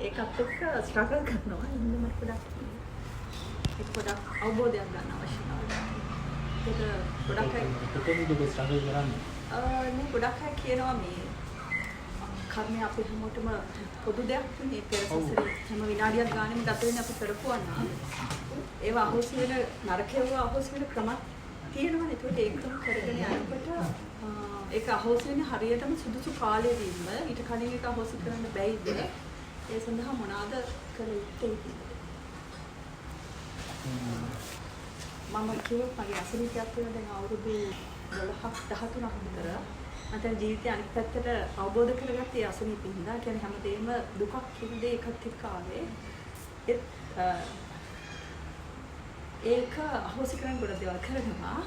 ඒකත් එක්ක ස්ට්‍රගල් කරනවා. ඉන්න මට ගොඩක් ඒක ගොඩක් අවබෝධයක් ගන්න අවශ්‍යයි. ඒක ගොඩක් අය කොතනද ස්ට්‍රගල් කරන්නේ? මේ ගොඩක් අය කියනවා මේ කර්මය අපි හැමෝටම පොදු දෙයක් නේ. පෙර සසරේ හැම විනාඩියක් ගානෙම ගත වෙන්නේ අපි කරපුවා නම් ඒවා අහෝසි වෙන නරකේව අහෝසි වෙන ක්‍රමයක් තියෙනවනේ. ඒකට ඒකම කරගෙන යනකොට ඒක අහෝසි වෙන්නේ හරියටම සුදුසු කාලෙදීම ඊට කලින් ඒක අහෝසි කරන්න බැයිද? ඒ සඳහා මොනවාද කළ යුත්තේ? මම කිව්වා මගේ අසනීපයක් වෙන දැන් අවුරුදු 12ක් 13ක් විතර මට ජීවිතේ අනිත් පැත්තට අවබෝධ කරගත්තේ අසනීපෙන් හින්දා. ඒ කියන්නේ හැමදේම දුකක් කියන දේ එකත් එක්ක ආවේ. ඒක අහෝසි කරන්න ගොඩක් දේවල් කරනවා.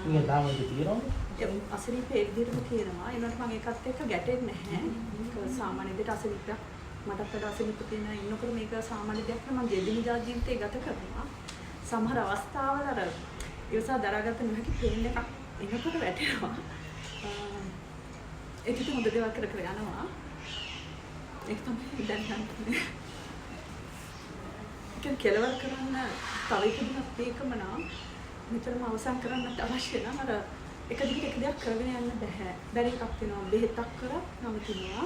ඉතින් තාමද තියෙනවද? අසනීපේ විදිහටම තියෙනවා. ඒනට මම ඒකත් එක්ක ගැටෙන්නේ නැහැ. ඒක සාමාන්‍ය විදිහට අසනීපයක් මටත් වඩා අසනීප තියෙන ඉන්නකොට මේක සාමාන්‍ය දෙයක් නෙවෙයි. මම ජීවිතේ ජීවිතේ ගත කරනවා. සමහර අවස්ථාවල අර ඉවසා දරාගත්ත නොහැකි පේන එකක් එනකොට වැටෙනවා. ඒකත් හොඳ දේවල් කර කර යනවා. ඒක තමයි දැන් ගන්න. ඒක කෙලවර කරන්න තව එකක් ඒකම නම් මෙතරම් අවසන් කරන්නත් අවශ්‍ය නම් අර එක දිගට එක දෙයක් කරගෙන යන්න බෑ. බැරි එකක් වෙනවා. බෙහෙතක් කරත් නවතිනවා.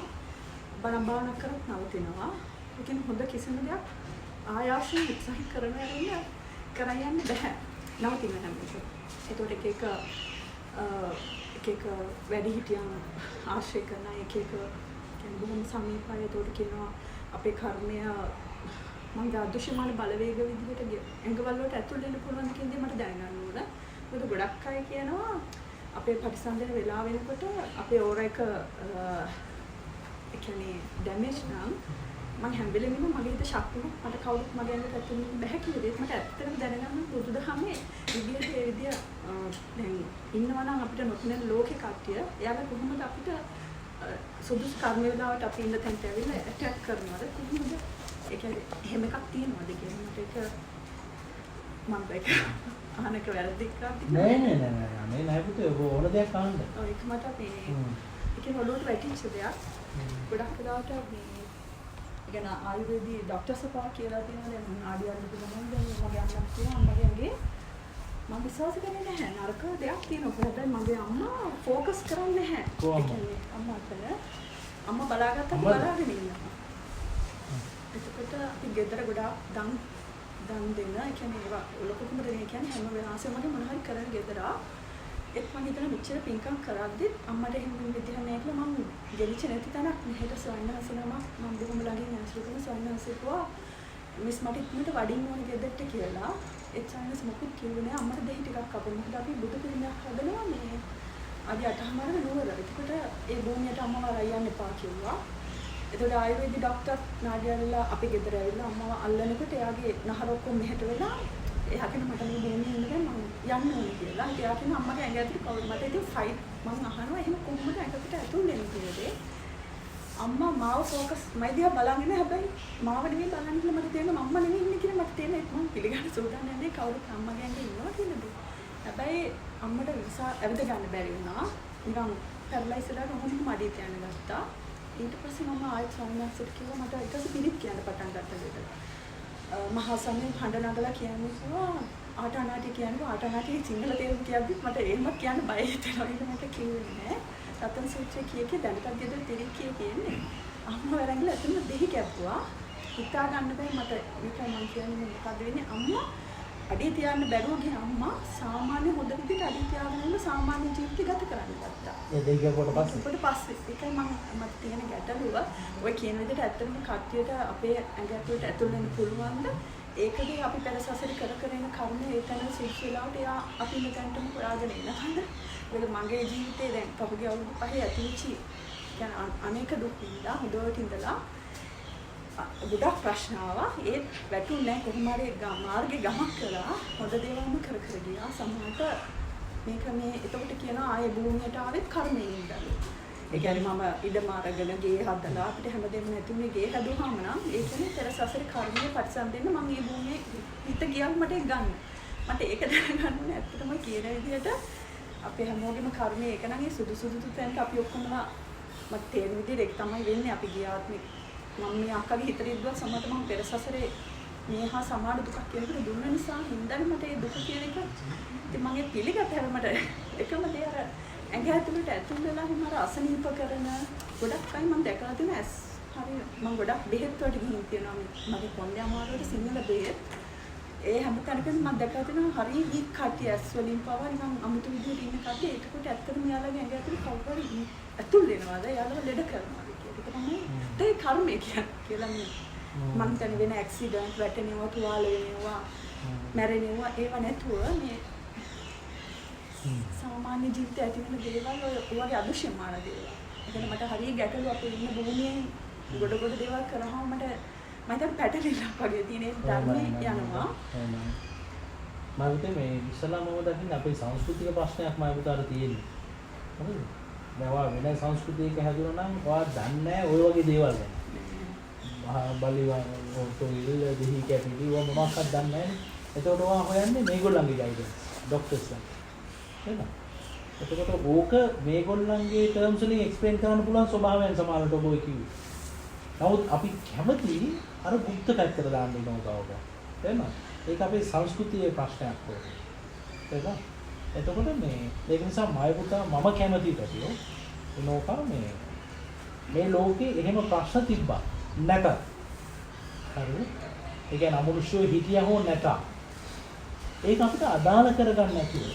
බණ භාවනා කරත් නවතිනවා. ඒ කියන්නේ හොඳ කිසිම දෙයක් ආයාසයෙන් උත්සාහ කරන යන්න කරයන්න බෑ. නවතින හැම එකක්. ඒතකොට එක වැඩි හිටියන් ආශ්‍රය කරන එක කියන්නේ බොහොම සමීපයි. ඒතකොට කියනවා අපේ කර්මය මම අදෘශ්‍යමාන බලවේග විදිහට ඇඟවල වලට ඇතුල් වෙන්න පුළුවන් කියන දේ මට දැනගන්න ඕන. මොකද ගොඩක් අය කියනවා අපේ ප්‍රතිසන්දන වෙලා වෙනකොට අපේ ඕරා එක ඒ කියන්නේ ඩැමේජ් නම් මම හැම වෙලෙම මගේ හිත ශක්තිමත් මට කවුරුත් මගේ ඇඟට ඇතුල් වෙන්න බෑ කියලා දෙයක් මට ඇත්තටම දැනගන්න බුදුදහමේ විදියට ඒ විදිය දැන් ඉන්නවා නම් අපිට නොපෙනෙන ලෝකේ කට්ටිය එයාලා කොහොමද අපිට සුදුසු කර්ම වේලාවට අපි ඉන්න තැනට ඇවිල්ලා ඇටැක් කරනවද කොහොමද ඒ කියන්නේ එහෙම එකක් තියෙනවද කියලා මට ඒක මම ඒක අහන්නක වැරදික් කරා නෑ පුතේ ඔබ ඕන දෙයක් අහන්න. ඔව් ඒක මට මේ ඒක ඔළුවට වැටිච්ච දෙයක්. ගොඩක් වෙලාවට මේ ඉගෙන ආයුර්වේදී ડોක්ටර් සපා කියලා තියෙනවා දැන් ආඩියල්ලු ගමන් දැන් මගේ අම්මා කියනවා අම්මගේ මම විශ්වාස කරන්නේ නැහැ නරක දෙයක් තියෙනවා. හැබැයි මගේ අම්මා ફોકસ කරන්නේ නැහැ. ඒ කියන්නේ අම්මා බලාගත්තත් බලාගෙන ඉන්නවා. එතකොට අපි ගෙදර ගොඩාක් දන් දෙන්න. ඒ කියන්නේ ඒවා ලොකුකම දෙන්නේ කියන්නේ හැම වෙලාවෙම මගේ මොන හරි කරන ගෙදර ඒත් මම හිතන මෙච්චර පින්කම් කරද්දි අම්මට එහෙම විදිහ නැහැ කියලා මම ගෙලිච්ච නැති තැනක් මෙහෙට සවන්නහසනම මම බොහොම ළඟින් ඇසුරු කරන සවන්නහසෙකුවා මිස් මට ඉක්මනට වඩින්න ඕනේ ගෙදරට කියලා. ඒ සවන්නහස මොකද කිව්වේ නෑ අම්මට දෙහි ටිකක් අපේ මොකද අපි බුදු පිළිමයක් හදනවා මේ අද 8:00 නුවර. එතකොට ඒ භූමියට අම්මව අරන් යන්න එපා කිව්වා. එතකොට ආයුර්වේද ડોක්ටර් නාඩියල්ලා අපි ගෙදර ඇවිල්ලා අම්මව අල්ලනකොට එයාගේ නහර ඔක්කොම මෙහෙට වෙලා එයා කියන මට මේ භූමියේ ඉන්න දැන් මම යන්න ඕනේ කියලා. ඉතින් එයා කියන අම්මගේ ඇඟ ඇතුලේ කවුරු මට ඉතින් ෆයිට් මම අහනවා එහෙම කොහොමද ඇඟකට ඇතුල් වෙන්නේ කියලා. අම්මා මාව ફોકસ මයි දිහා බලන්නේ නැහැ. හැබැයි මාව නෙමෙයි බලන්නේ කියලා මට තේරෙනවා මම්මා නෙමෙයි ඉන්නේ කියලා මට තේරෙනවා. මම පිළිගන්න සූදානම් නැහැ කවුරුත් අම්මගේ ඇඟේ ඉන්නවා කියලා දේ. හැබැයි අම්මට විසා ඇවිද ගන්න බැරි වුණා. නිකන් පැරලයිස් වෙලා කොහොමද මඩියට යන්න ගත්තා. ඊට පස්සේ මම ආයෙත් සම්මාසෙට කිව්වා මට ඊට පස්සේ පිළිත් කියන්න පටන් ගත්තා දෙයට. මහා සම්මේ හඬ නගලා කියන්නේ කිව්වා ආටානාටි කියන්නේ ආටානාටි සිංහල තේරුම කියද්දි මට එහෙම කියන්න බය හිතෙනවා. ඒක මට කිව්වේ නෑ. රතන් සූත්‍රයේ කියේ දැනටත් ගෙදර තෙරි කියන්නේ. අම්මා වරංගල ඇතුළේ දෙහි කැප්පුවා. හිතා ගන්න බෑ මට. ඒකයි මම කියන්නේ මොකද වෙන්නේ අම්මා අඩිය තියන්න බැරුව ගිය අම්මා සාමාන්‍ය හොඳ විදිහට අඩිය තියාගෙන සාමාන්‍ය ජීවිතය ගත කරන්න ගත්තා. ඒ දෙයියකට පස්සේ ඒකයි මට තියෙන ගැටලුව. ඔය කියන විදිහට ඇත්තටම කට්ටියට අපේ ඇඟ ඇතුළට ඇතුල් වෙන්න පුළුවන්ද? ඒකදී අපි පෙර සසරේ කර එන කර්ම ඒතන සිද්ධිලාවට එයා අපි මෙතනටම හොයාගෙන එනකන්ද? මොකද මගේ ජීවිතේ දැන් පහුගිය අවුරුදු 5 ඇතුළත කියන්නේ අනේක දුක් විඳලා හොඳට ඉඳලා ගොඩක් ප්‍රශ්න ආවා. ඒත් වැටුනේ නැහැ කොහොම හරි මාර්ගේ ගමක් කළා. හොඳ දේවල්ම කර ගියා. සමහරට මේක මේ එතකොට කියනවා ආයේ භූමියට ආවෙත් කර්මයෙන් ඉඳලා. ඒ කියන්නේ මම ඉඩම අරගෙන ගේ හදලා අපිට හැමදේම නැතුනේ ගේ හදුවාම නම් ඒ කියන්නේ පෙර සසරේ කර්මයේ ප්‍රතිසන්දෙන්න මම මේ භූමියේ හිත ගියත් මට ඒක ගන්න. මට ඒක දැනගන්න ඕනේ ඇත්තටම කියන විදිහට අපේ හැමෝගෙම කර්මය ඒක නම් ඒ සුදුසු තැනට අපි ඔක්කොමලා මට තේරෙන විදිහට ඒක තමයි වෙන්නේ අපි ගියාත්මේ මම මේ අක්කගේ හිතේ ඉද්දුවා සමහරට මම පෙර සසරේ මේ හා සමාන දුකක් කෙනෙකුට දුන්න නිසා හින්දානේ මට ඒ දුක කියන එක ඉතින් මම ඒ පිළිගත්ත හැම මට එකම දේ අර ඇඟ ඇතුළට ඇතුල් වෙලා හිම අර අසනීප කරන ගොඩක් අය මම දැකලා තියෙන ඇස් හරි මම ගොඩක් බෙහෙත් වලට ගිහින් තියෙනවා මගේ කොණ්ඩේ අමාරුවට සිංහල බෙහෙත් ඒ හැම තැනකම මම දැකලා තියෙනවා හරි වීක් කට්ටිය ඇස් වලින් පවා නිකන් අමුතු විදිහට ඉන්න කට්ටිය ඒකට ඇත්තටම යාළුවගේ ඇඟ ඇතුළේ කවුරු හරි ඇතුල් වෙනවාද යාළුවා ලෙඩ කරනවාද කියලා. ඒක තමයි ඒ කර්මය කියලා මම හිතන්නේ වෙන ඇක්සිඩන්ට් වැටෙනවා තුවාල වෙනවා මැරෙනවා ඒව නැතුව මේ සාමාන්‍ය ජීවිතය ඇති වෙන දේවල් ඔය වගේ අදුෂ්‍යමාන දේවල්. ඒකනේ මට හරිය ගැටලු අපේ ඉන්න භූමියෙන් ගොඩ ගොඩ දේවල් කරාම මට මම හිතන්නේ පැටලිලා වගේ තියෙන ධර්මයේ යනවා. මම හිතේ මේ ඉස්ලාම මොකද දකින්න අපේ සංස්කෘතික ප්‍රශ්නයක් මම පුතාට තියෙන්නේ. හරිද? දැන් වෙන සංස්කෘතියක හැදුණා නම් ඔයා දන්නේ නැහැ ওই වගේ දේවල් ගැන. බලිවන් ඔතෝයිල් දෙහි කැපිලි ඔය මොනවක්වත් දන්නේ නැහැ. එතකොට ඔයා හොයන්නේ මේගොල්ලන්ගේ ගයිඩන්ස් ડોක්ටර්ස්ලා. නේද? එතකොට ඕක මේගොල්ලන්ගේ ටර්ම්ස් වලින් එක්ස්ප්ලেইন කරන්න පුළුවන් ස්වභාවයෙන් සමානට ඔබ කිව්වේ. නමුත් අපි කැමති අර গুপ্ত පැත්තට දාන්න ඕනකවක. තේරෙනවද? ඒක අපේ සංස්කෘතියේ ප්‍රශ්නයක් වගේ. තේරෙනවද? එතකොට ඒක නිසා මම පුතා මම කැමති පැතියෝ එනෝකා මේ ලෝකේ එහෙම ප්‍රශ්න තිබ්බා. නැත. හරිද? ඒ කියන්නේ අමනුෂ්‍යෝ හිටියා හෝ නැත. ඒක අපිට අදාළ කරගන්න නැතුව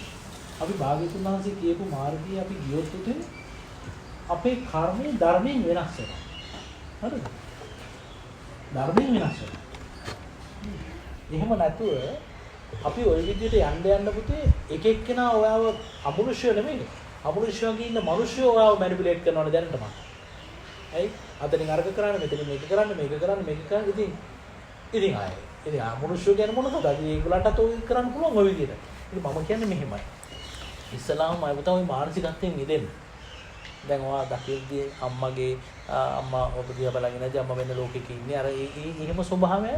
අපි භාග්‍යතුන් වහන්සේ කියපු මාර්ගයේ අපි ගියොත් උතේ අපේ කර්මයේ ධර්මයෙන් වෙනස් වෙනවා. හරිද? ධර්මයෙන් වෙනස් වෙනවා. එහෙම නැතුව අපි ওই විදිහට යන්න පුතේ එක එක්කෙනා ඔයාව අමනුෂ්‍ය නෙමෙයි. අමනුෂ්‍යයන්ගේ ඉන්න මිනිස්සු ඔයාව මැනිපියුලේට් කරනවනේ දැනටම. ඇයි? අතනින් අරක කරන්නේ මෙතනින් මේක කරන්නේ ඉතින් ආයේ. ඉතින් අමනුෂ්‍ය කියන්නේ මොනවද? ඒගොල්ලන්ටත් ඔය කරන්න පුළුවන් ඔය විදිහට. ඉතින් මම කියන්නේ මෙහෙමයි. ඉස්සලාම මම පුතා ওই මානසිකත්වයෙන් මිදෙන්න. දැන් ඔයා දකිද්දී අම්මා ඔබ දිහා බලගෙන ඉඳි අම්මා වෙන ලෝකෙක ඉන්නේ. අර එහෙම ස්වභාවය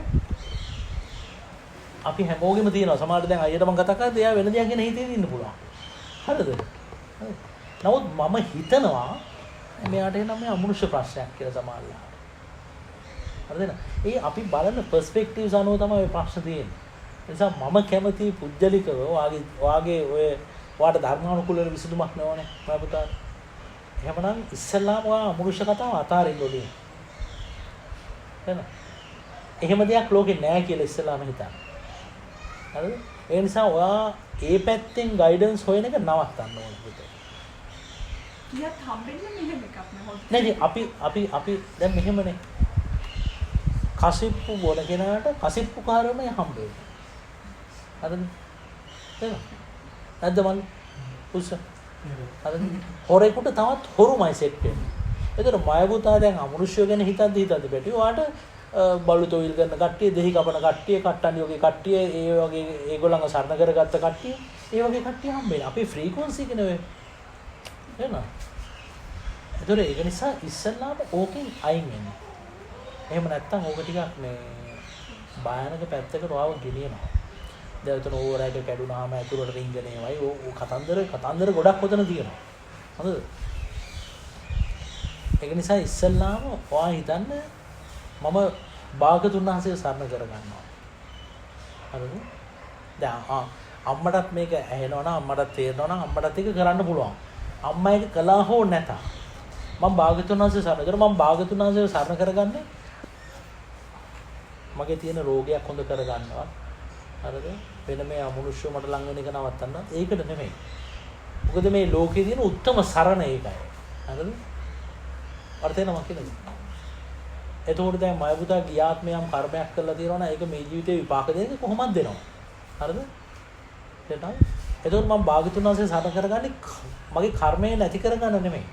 අපි හැමෝගෙම තියෙනවා. සමහරවිට දැන් අයියට මම කතා කරද්දී එයා වෙන දෙයක් ගැන හිතේ ඉන්න පුළුවන්. හරිද? නමුත් මම හිතනවා මෙයාට එනම් මේ අමනුෂ්‍ය ප්‍රශ්නයක් කියලා සමහරවිට. හරිද? ඒ අපි බලන පර්ස්පෙක්ටිව්ස් අනුව තමයි ඔය ප්‍රශ්න තියෙන්නේ. ඒ නිසා මම කැමති පුජ්‍යලිකව වාගේ ඔය ඔයාට ධර්මානුකූල විසඳුමක් නැවනේ මම පුතා. එහෙමනම් ඉස්සල්ලාම ඔයා අමනුෂ්‍ය කතාව අතාරින්න ඕනේ. එහෙනම් එහෙම දෙයක් ලෝකේ නැහැ කියලා ඉස්සල්ලාම හිතන්න. හරිද? ඒ නිසා ඔයා ඒ පැත්තෙන් ගයිඩන්ස් හොයන එක නවත්තන්න ඕනේ පුතේ. කියක් හම්බෙන්නේ මෙහෙම එකක් නේ. අපි දැන් මෙහෙමනේ. කසිප්පු බොන කෙනාට කසිප්පු කාරණය හම්බෙන්නේ. හරිද? එහෙනම් නැද්ද මන් උස්ස. හරිද? හොරේකට තවත් හොරුමයි සෙට් වෙන්නේ. ඒතර මයබුතා දැන් අමනුෂ්‍ය ගැන හිතද්දි බැටි ඔයාට බලු තොවිල් කරන කට්ටිය, දෙහි කපන කට්ටිය, කට්ටන්ඩි වගේ කට්ටිය, ඒ වගේ ඒගොල්ලන්ව සරණ කරගත්ත කට්ටිය, ඒ වගේ කට්ටිය හම්බෙන්නේ. අපේ ෆ්‍රීකවන්සි එක නෙවෙයි. එහෙනම් ඒතර ඒක නිසා ඉස්සල්ලාම ඕකෙන් අයින් වෙන්න. එහෙම නැත්තම් ඕක ටිකක් මේ භයානක පැත්තකට ආව ගෙනියනවා. දැන් උතන ඕවර් එක කැඩුනාම ඇතුළට රින්ගනේවයි. ඕ කතන්දර ගොඩක් උතන තියෙනවා. හරිද? ඒක නිසා ඉස්සල්ලාම ඔයා හිතන්න මම භාගතුන් වහන්සේ සරණ කරගන්නවා. හරිද? දැන් අම්මටත් මේක ඇහෙනවා නම් අම්මටත් තේරෙනවා නම් අම්මටත් ඒක කරන්න පුළුවන්. අම්මා ඒක කළා හෝ නැත. මම භාගතුන් වහන්සේ සරණ කරා. මම භාගතුන් වහන්සේ සරණ කරගන්නේ මගේ තියෙන රෝගයක් හොඳ කරගන්නවා. හරිද? වෙන මේ අමනුෂ්‍ය මට ලඟ වෙන එක නවත්තන්න. ඒකට නෙමෙයි. මොකද මේ ලෝකේ තියෙන උත්තරම සරණ ඒකයි. හරිද? අර්ථය නම කියන්නේ. එතකොට දැන් මයබුතා ගියාත්මයම් කර්මයක් කරලා තියෙනවා නම් ඒක මේ ජීවිතේ විපාක දෙන්නේ කොහොමද දෙනව? හරිද? එතන එතකොට මම භාගතුන් වහන්සේ සරණ කරගන්නේ මගේ කර්මය නැති කරගන්න නෙමෙයි.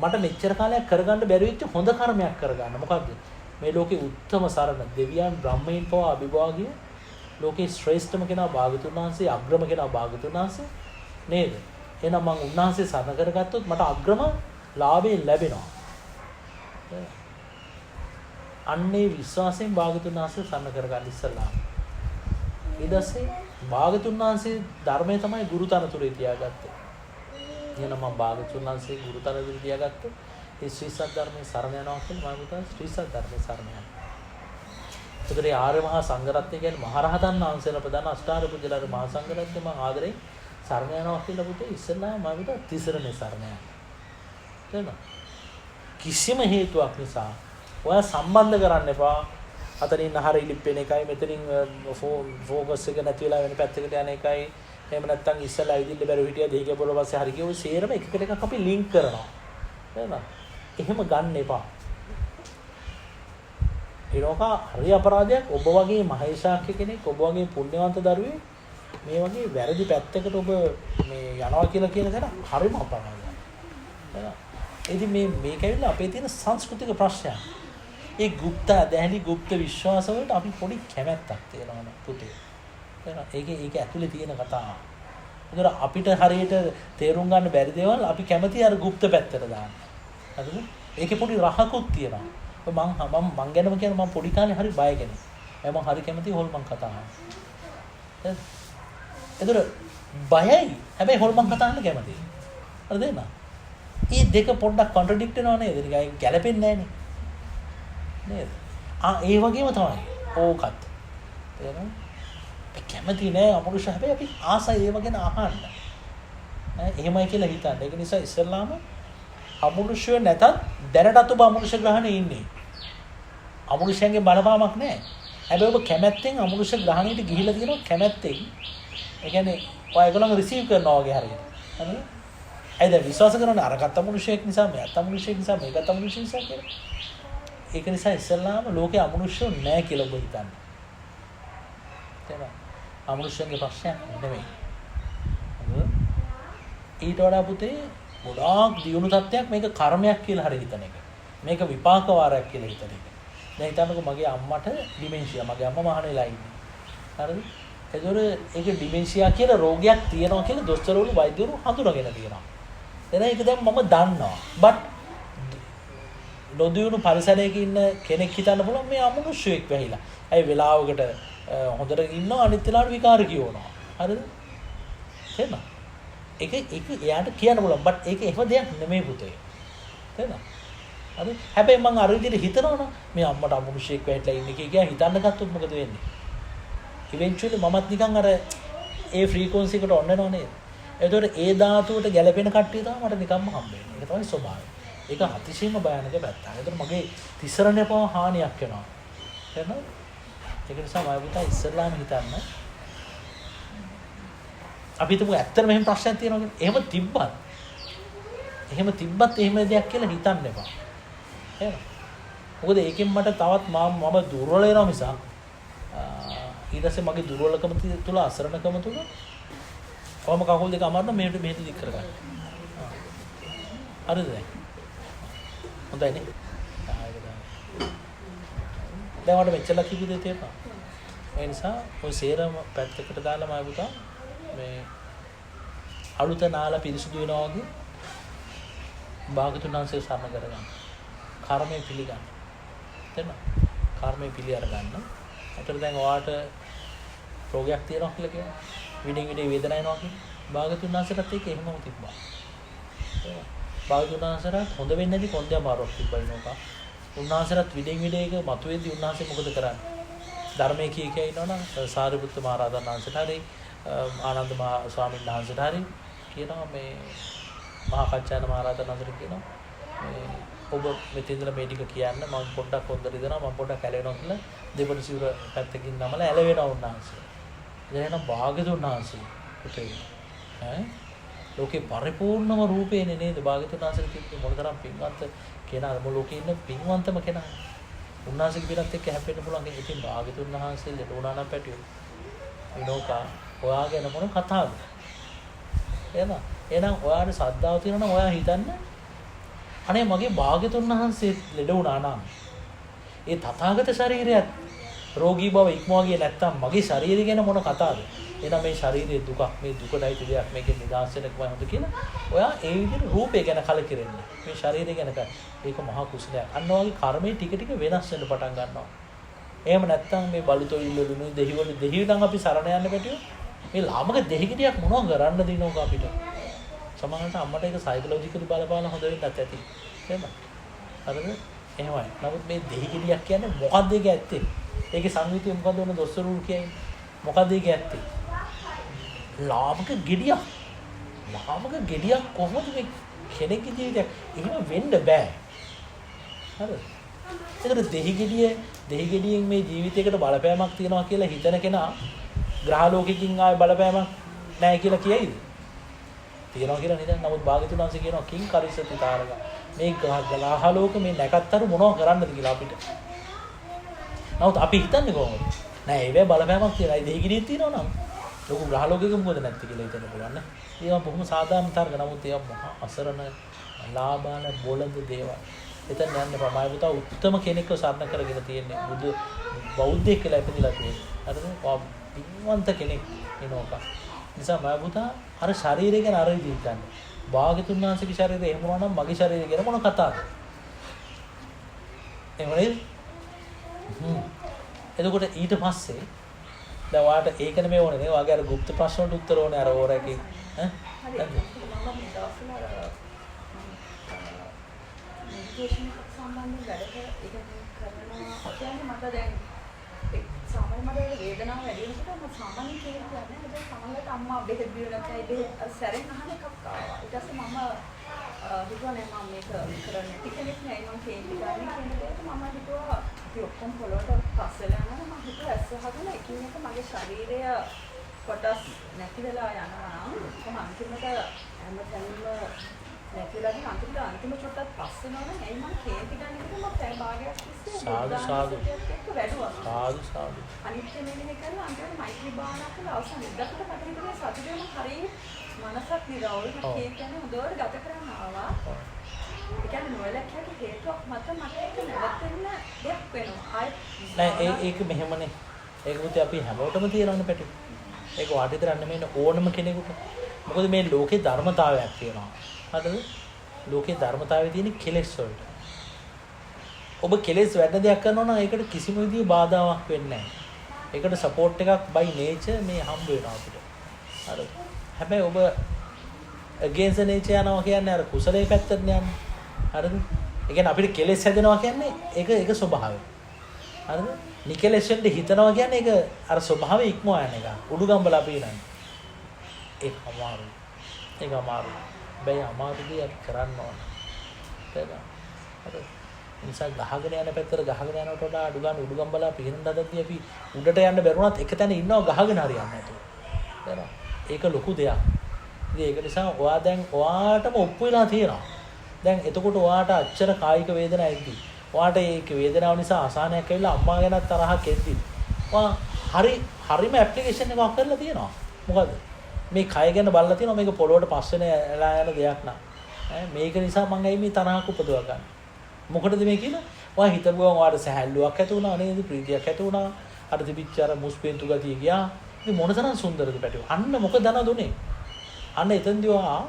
මට මෙච්චර කාලයක් කරගන්න බැරි වෙච්ච හොඳ කර්මයක් කරගන්න. මොකද්ද? මේ ලෝකේ උත්තම සරණ දෙවියන් බ්‍රහ්මයන් පවා අභිභාගිය ලෝකේ ශ්‍රේෂ්ඨම කෙනා භාගතුන් වහන්සේ, අග්‍රම කෙනා භාගතුන් වහන්සේ නේද? එහෙනම් මම උන්වහන්සේ සරණ කරගත්තොත් මට අග්‍රම ලාභය ලැබෙනවා. අන්නේ විශ්වාසයෙන් භාගතුන් වහන්සේ සරණ කරගන්න ඉස්සලා. ඊට පස්සේ භාගතුන් වහන්සේ ධර්මයේ තමයි ගුරු තනතුරේ තියාගත්තේ. එහෙනම් මම භාගතුන් වහන්සේ ගුරු තනතුරේ තියාගත්තොත් ඒ ශ්‍රී සද්ධර්මයේ සරණ යනවා කියන්නේ මම හිතුවා ශ්‍රී සද්ධර්මයේ සරණ යනවා. ඒතරේ ආර්ය මහා සංඝරත්නය කියන්නේ මහරහතන් වහන්සේලා ප්‍රදාන අෂ්ටාර පුජ්‍යලාර මහා සංඝරත්නය මම ආදරේ සරණ යනවා කියලා පුතේ ඉස්සෙල්ලා මම හිතුවා තිසරණේ සරණ යනවා. තේරුණා? කිසිම හේතුවක් නිසා ඔයා සම්බන්ධ කරන්න එපා. අතනින් අහර ඉලිප්පෙන එකයි මෙතනින් ෆෝකස් එක නැති වෙලා වෙන පැත්තකට යන එකයි. එහෙම නැත්නම් ඉස්සලා ඇවිදින්න බැරුව හිටියා දෙහිගේ පොළ පස්සේ හරි කියෝ සේරම එකකට එකක් අපි ලින්ක් කරනවා. තේරුණා? එහෙම ගන්න එපා. ඒනෝක හරි අපරාධයක් ඔබ වගේ මහේශාක්‍ය කෙනෙක් ඔබ වගේ පුණ්‍යවන්ත දරුවෙක් මේ වගේ වැරදි පැත්තකට ඔබ මේ යනවා කියලා කියන දේ හරිම අපරාධයක්. එහෙනම් ඉතින් මේක ඇවිල්ලා අපේ තියෙන සංස්කෘතික ප්‍රශ්නයක්. ඒ গুপ্ত දැහැලි গুপ্ত විශ්වාස වලට අපි පොඩි කැමැත්තක් තියෙනවා පුතේ. ඒක ඇතුලේ තියෙන කතාව. ඒතර අපිට හරියට තේරුම් ගන්න බැරි දේවල් අපි කැමති අර গুপ্ত පැත්තට දාන්න. හරිද? ඒකේ පොඩි රහකුත් තියෙනවා. මං ගැනම කියන මම පොඩි කාලේ හරි බය කෙනෙක්. මම හරි කැමති හොල්මන් කතා අහන්න. ඒතර බයයි. හැබැයි හොල්මන් කතා අහන්න කැමතියි. හරිද නේද? මේ දෙක පොඩ්ඩක් කොන්ට්‍රඩික්ට් වෙනවා නේද? ඒක ගැලපෙන්නේ නැහැ නේද? ඒ වගේම තමයි ඕකත්. තේරෙනවද? කැමති නෑ අමනුෂ්‍ය හැබැයි අපි ආසයි ඒව ගැන අහන්න. එහෙමයි කියලා හිතන්න. ඒක නිසා ඉස්සල්ලාම අමනුෂ්‍ය නැතත් දැනටත් ඔබ අමනුෂ්‍ය ග්‍රහණේ ඉන්නේ. අමනුෂ්‍යයන්ගේ බලපාමක් නැහැ. හැබැයි ඔබ කැමැත්තෙන් අමනුෂ්‍ය ග්‍රහණයට ගිහිලා තියෙනවා කැමැත්තෙන්. ඒ කියන්නේ ඔයගොල්ලෝ රිසීව් කරනවා වගේ හරියට. හරිද? ඇයිද විශ්වාස කරන්නේ අරකට අමනුෂ්‍යයෙක් නිසා මෙයාත් අමනුෂ්‍යයෙක් නිසා මේකත් අමනුෂ්‍ය නිසා කියලා. ඒක නිසා ඉස්සල්ලාම ලෝකේ අමනුෂ්‍ය නැහැ කියලා ඔබ හිතන්නේ. තේරුණා? අමනුෂ්‍යයන්ගේ ප්‍රශ්නයක් නෙමෙයි. ඊට වඩා පුතේ ගොඩාක් දියුණු තත්ත්වයක් මේක කර්මයක් කියලා හරි හිතන එක. මේක විපාක වාරයක් කියලා හිතන එක. දැන් හිතන්නකෝ මගේ අම්මට ඩිමෙන්ෂියා. මගේ අම්මා මහාන වෙලා ඉන්නේ. හරිද? ඒතොර ඒක ඩිමෙන්ෂියා කියලා රෝගයක් තියෙනවා කියලා දොස්තරවරු වෛද්‍යවරු හඳුනාගෙන තියෙනවා. එතන ඒක දැන් මම දන්නවා. බට් නොදියුණු පරිසරයක ඉන්න කෙනෙක් හිතන්න පුළුවන් මේ අමනුෂ්‍යයෙක් වෙහිලා. ඇයි වෙලාවකට හොඳට ඉන්නවා අනිත් වෙලාවට විකාර කියවනවා. හරිද? තේරෙනවද? ඒක එයාට කියන්න පුළුවන්. බට් ඒක එහෙම දෙයක් නෙමෙයි පුතේ. තේරෙනවද? හරි. හැබැයි මම අර විදිහට හිතනවනම් මේ අම්මට අමනුෂ්‍යයෙක් වෙහිලා ඉන්නේ කියලා හිතන්න ගත්තොත් මොකද වෙන්නේ? ඉවෙන්චුවලි මමත් නිකන් අර ඒ ෆ්‍රීකවන්සි එකට ඔන්න වෙනව නේද? ඒතකොට ඒ ධාතුවට ගැළපෙන කට්ටිය තමයි මට නිකම්ම හම්බෙන්නේ. ඒක තමයි ස්වභාවය. ඒක අතිශයින්ම භයානක පැත්තක්. ඒතකොට මගේ තිසරණේ පව හානියක් වෙනවා. තේරෙනවද? ඒක නිසා මම පුතා ඉස්සල්ලාම හිතන්න අපි හිතමු ඇත්තටම මෙහෙම ප්‍රශ්නයක් තියෙනවා කියලා. එහෙම තිබ්බත් එහෙම දෙයක් කියලා හිතන්න එපා. එහෙනම් මොකද ඒකෙන් මට තවත් මම දුර්වල වෙනවා මිසක් ඊට පස්සේ මගේ දුර්වලකම තුල අසරණකම තුල කොහොම කකුල් දෙක අමාරුන මෙහෙට දික් කරගන්න. හරිද දැන්? හොඳයි නේ? දැන් මට මෙච්චර කිව්ව දේ තේරෙනවා. ඒ නිසා ඔය සේරම පැත්තකට දාලා මම පුතා මේ අලුත නාලා පිරිසුදු වෙනවා වගේ භාගතුන් වහන්සේ සරණ කරගන්න. කර්මය පිළිගන්න. තේරෙනවද? කර්මය පිළි අරගන්න. අතට දැන් ඔයාට රෝගයක් තියෙනවා කියලා කියනවා. විඩින් වේදනාවක් එනවා කියලා. භාගතුන් වහන්සේටත් ඒක එහෙමම තිබ්බා. භාගතුන් වහන්සේට හොඳ වෙන්නේ නැති කොන්දේ අමාරුවක් තිබ්බා නෝකා. උන්වහන්සේට විඩින් එක මතුවේදී උන්වහන්සේ මොකද කරන්නේ? ධර්මයේ කිය ඉන්නවනම් සාරිපුත්ත මහ රහතන් වහන්සේට හරි ආනන්ද මහ ස්වාමීන් වහන්සේට හරි කියනවා මේ මහා කච්චායන මහ රහතන් වහන්සේට කියනවා මේ ඔබ මෙතන ඉඳලා මේ ටික කියන්න මම පොඩ්ඩක් හොඳට දෙනවා මම පොඩ්ඩක් ඇලවෙනවා කියලා දෙපොළ සිවුර පැත්තකින් නමලා ඇලවෙනවා උන්වහන්සේ. දැන් එන භාග්‍යතුන් වහන්සේ පුතේ ඈ ලෝකේ පරිපූර්ණම රූපේනේ නේද භාග්‍යතුන් වහන්සේට කිව්වේ මොනතරම් පින්වත් කෙනාද මො ලෝකේ ඉන්න පින්වන්තම කෙනා. උන්වහන්සේගේ පිටත් එක්ක හැප්පෙන්න පුළුවන්. ඉතින් භාග්‍යතුන් වහන්සේ ලෙඩ වුණා නම් පැටියෝ. විනෝකා ඔයාගෙන මොන කතාවද? එහෙනම් ඔයාට ශ්‍රද්ධාව තියෙනවා නම් ඔයා හිතන්න අනේ මගේ භාග්‍යතුන් වහන්සේ ලෙඩ වුණා නම් ඒ තථාගත ශරීරයත් රෝගී බව ඉක්මවා ගියේ නැත්තම් මගේ ශරීරය ගැන මොන කතාවද? එහෙනම් මේ ශරීරයේ දුක මේ දුකයි දෙයක් මේකෙන් නිදහස් වෙන්න කොහොමද හොඳ කියලා ඔයා ඒ විදිහට රූපය ගැන කලකිරෙන්න. මේ ශරීරය ගැන ඒක මහා කුසලයක්. අන්න වගේ කර්මයේ ටික ටික වෙනස් වෙන්න පටන් ගන්නවා. එහෙම නැත්තම් මේ බලුතොයිල් වලුනේ දෙහි නම් අපි සරණ යන්න පැටියෝ. මේ ලාමක දෙහිගිරියක් මොනව කරන්න දිනවක අපිට. සමහරවිට අම්මට ඒක සයිකොලොජිකලි බලපාන හොඳ වෙන්නත් ඇති. එහෙම හරිද? එහෙමයි. නමුත් මේ දෙහි ගෙඩියක් කියන්නේ මොකක්ද ඒක ඇත්තේ? ඒකේ සංවිතිය මොකද්ද ඔන්න දොස්තර රූල් කියන්නේ? මොකද්ද ඒක ඇත්තේ? ලාමක ගෙඩියක්. ලාමක ගෙඩියක් කොහොමද මේ කෙනෙක්ගේ ජීවිතයක් එහෙම වෙන්න බෑ. හරිද? ඒකට දෙහි ගෙඩියෙන් මේ ජීවිතයකට බලපෑමක් තියනවා කියලා හිතන කෙනා ග්‍රහ ලෝකෙකින් ආයේ බලපෑමක් නැහැ කියලා කියයිද? තියනවා කියලා නේද? නමුත් භාග්‍යතුන් වහන්සේ කියනවා කිං කරිසති තාරක. මේ ග්‍රහ ලෝක මේ නැකත්තර මොනව කරන්නද කියලා අපිට. නමුත් අපි හිතන්නේ කොහොමද? නෑ ඒවැ බලපෑමක් තියලා ඒ දෙහි ගෙඩියක් තියනවා නම් ලොකු ග්‍රහ ලෝකෙක මොකද නැත්තේ කියලා හිතන්න පුළුවන් නේ. ඒවා බොහොම සාධාරණ තරක. නමුත් ඒවා මහා අසරණ ලාභාන බොළඳ දේවල්. එතන යන්න එපා. මම පුතා උත්තම කෙනෙක්ව සරණ කරගෙන තියෙන්නේ. බුදු බෞද්ධයෙක් කියලා ඉපදිලා තියෙන්නේ. හරිද? පින්වන්ත කෙනෙක් වෙනෝක. නිසා මම පුතා අර ශරීරය ගැන අර විදිහට ගන්න. භාග්‍යතුන් වහන්සේගේ ශරීරය එහෙම වුණා නම් මගේ ශරීරය ගැන මොන කතාවද? එහෙම නේද? එතකොට ඊට පස්සේ දැන් ඔයාලට ඒක නෙමෙයි ඕනේ නේ. ඔයාගේ අර গুপ্ত ප්‍රශ්න වලට උත්තර ඕනේ අර ඕරගේ. ඈ? හරි. මම මේ දවස්වල මෙඩිටේෂන් සම්බන්ධව වැඩ කරනවා කියන්නේ මට දැන් සාමාන්‍යයෙන් මට වේදනාව වැඩි වෙනකොට මම සාමාන්‍යයෙන් කියන්නේ නැහැ. සමහරවිට අම්මා බෙහෙත් දීලා නැත්නම් ඒ සැරෙන් අහන එකක් ආවා. ඊට පස්සේ මම හිතුවා නෑ මම මේක කරන්නේ නැති කෙනෙක් නෑ මම කේන්ති ගන්න කියන දෙයට මම හිතුවා ඉතින් ඔක්කොම පොළොවට පස්සෙලා යනවා. මම හිතුවා ඇස් වහගෙන එකින් එක මගේ ශරීරය කොටස් නැති වෙලා යනවා නම් කොහොම අන්තිමට හැමතැනම නැතිලා ගිහින් අන්තිම චොට්ටක් පස් වෙනවා නම් එයි මම කේන්ති ගන්න එක මම පැය භාගයක් තිස්සේ සාදු වැඩුවා. සාදු අනිත් මෙන්න කරලා අන්තිමට මෛත්‍රී භාවනා කරලා අවසන් ඉඳකට මට හිතුනේ සතුටේම හරිය මනසක් නිරවුල් කේ කියන්නේ හොඳට ගත කරන්න ආවා. ඒ කියන්නේ නොලැක්කේ හේතුවක් මත මට ඒක නැවතෙන්න දෙයක් වෙනවා. නෑ ඒක මෙහෙමනේ. ඒක පුතේ අපි හැමෝටම තියෙනවනේ පැටි. ඒක වාට විතර නෙමෙයි ඕනම කෙනෙකුට. මොකද මේ ලෝකේ ධර්මතාවයක් තියෙනවා. හරිද? ලෝකේ ධර්මතාවයේ තියෙන කෙලෙස් වලට. ඔබ කෙලෙස් වැඩ දෙයක් කරනවා නම් ඒකට කිසිම විදිහේ බාධාවක් වෙන්නේ නැහැ. ඒකට සපෝට් එකක් by nature මේ හම්බ වෙනවා අපිට. හරිද? හැබැයි ඔබ against nature යනවා කියන්නේ අර කුසලයේ පැත්තට යන්නේ. හරිද? ඒ කියන්නේ අපිට කෙලෙස් හැදෙනවා කියන්නේ ඒක ස්වභාවය. හරිද? නිකලෙස්ෙන්ද හිතනවා කියන්නේ ඒක අර ස්වභාවය ඉක්මවා යන එක. උඩුගම්බලා පීනන්නේ. ඒක අමාරුයි. ඒක අමාරුයි. බෑ අමාරුදී අපි කරන්න ඕන. තේරුණා? හරිද? නිසා ගහගෙන යන පැත්තට ගහගෙන යනකොට වඩා අඩු ගන්න උඩුගම්බලා පීනන දඩද්දී අපි උඩට යන්න බැරුණත් එක තැන ඉන්නවා ගහගෙන හරියන්නේ නැතුව. තේරුණා? ඒක ලොකු දෙයක්. ඉතින් ඒක නිසා ඔයා දැන් ඔයාටම ඔප්පු වෙලා තියෙනවා. දැන් එතකොට ඔයාට අච්චර කායික වේදනාවක් එද්දි ඔයාට ඒක වේදනාව නිසා අසහනයක් ඇවිල්ලා අම්මා ගැන තරහක් එද්දි ඔයා හරිම ඇප්ලිකේෂන් එකක් කරලා තියෙනවා. මොකද මේ කය ගැන බලලා තියෙනවා මේක පොළොවට පස්සෙන එලා යන දෙයක් නා. මේක නිසා මම ඇයි මේ තරහක් උපදවා ගන්න. මොකටද මේ කියලා? ඔයා හිතපුවා ඔයාට සැහැල්ලුවක් ඇති වුණා නේද? ප්‍රීතියක් ඇති වුණා. අර තිබිච්ච අර මුස්පෙන්තු ගතිය ගියා. ඉතින් මොන තරම් සුන්දරද පැටිව. අන්න මොකද දනදුනේ? අන්න එතෙන්දී ඔයා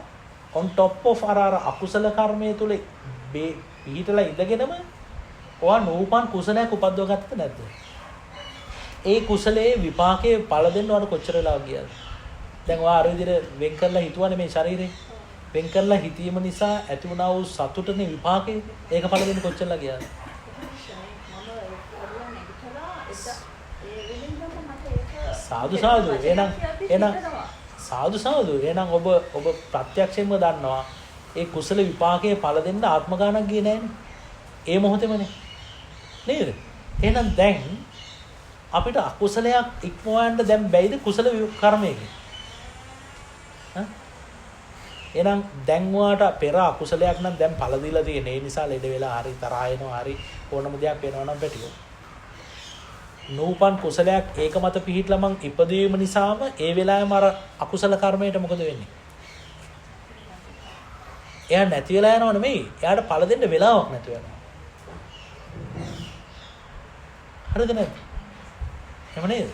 on top of අර අකුසල කර්මයේ තුල පිහිටලා ඉඳගෙනම ඔයා නූපන් කුසලයක් උපද්දව ගත්තද නැද්ද? ඒ කුසලයේ විපාකයේ ඵල දෙන්න ඔයාට කොච්චර වෙලා ගියාද? දැන් ඔයා අර විදිහට වෙන් කරලා හිතුවනේ මේ ශරීරේ. වෙන් කරලා හිතීම නිසා ඇති වුණා වූ සතුටනේ විපාකේ. ඒක ඵල දෙන්න කොච්චරලා ගියාද? සාදු එහෙනම් ඔබ ප්‍රත්‍යක්ෂයෙන්ම දන්නවා ඒ කුසල විපාකයේ ඵල දෙන්න ආත්ම ගානක් ගියේ නැහැනේ. ඒ මොහොතේමනේ. නේද? එහෙනම් දැන් අපිට අකුසලයක් ඉක්මවන්න දැන් බැයිද කුසල කර්මයකින්? එහෙනම් දැන් වාට පෙර අකුසලයක් නම් දැන් ඵල දීලා තියෙන. ඒ නිසා ලෙඩ වෙලා හරි තරහ එනවා හරි ඕනම දෙයක් වෙනවා නම් පැටියෝ. නූපන් කුසලයක් ඒක මත පිහිටලා මං ඉපදීම නිසාම ඒ වෙලාවෙම අර අකුසල කර්මයට මොකද වෙන්නේ? එයා නැති වෙලා යනව නෙමෙයි. එයාට ඵල දෙන්න වෙලාවක් නැතු වෙනවා. හරිද නැද්ද? එහෙම නේද?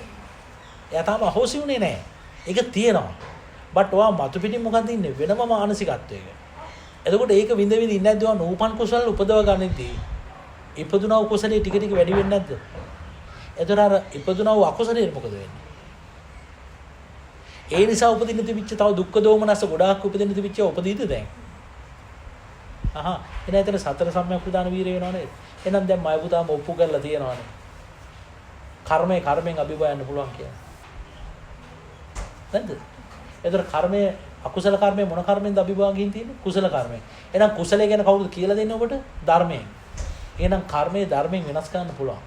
එයා තාම අහෝසි වුණේ නැහැ. ඒක තියෙනවා. බට් ඔයා මතු පිටින් මොකක්ද ඉන්නේ? වෙනම මානසිකත්වයක. එතකොට ඒක විඳ ඉන්නේ නැද්ද? ඔයා නූපන් කුසල උපදව ගන්නෙදී. ඉපදුනා කුසලයේ ටික ටික වැඩි වෙන්නේ නැද්ද? එතකොට අර ඉපදුනා වූ අකුසලයේ මොකද වෙන්නේ? ඒ නිසා උපදින්න තිබිච්ච තව දුක්ඛ දෝමනස ගොඩාක් උපදින්න තිබිච්ච උපදීද දැන්? එන එතන සතර සම්‍යක් ප්‍රදාන වීරය වෙනව නේද? එහෙනම් දැන් මය පුතාම ඔප්පු කරලා තියෙනවානේ. කර්මයෙන් අභිභයන්න පුළුවන් කියන්නේ. නැද්ද? ඒතර කර්මය අකුසල කර්මය මොන කර්මෙන්ද අභිභාගයෙන් තියෙන්නේ? කුසල කර්මයෙන්. එහෙනම් කුසලයේ ගැන කවුරුද කියලා දෙන්නේ ඔබට? ධර්මයෙන්. එහෙනම් කර්මයේ ධර්මයෙන් වෙනස් කරන්න පුළුවන්.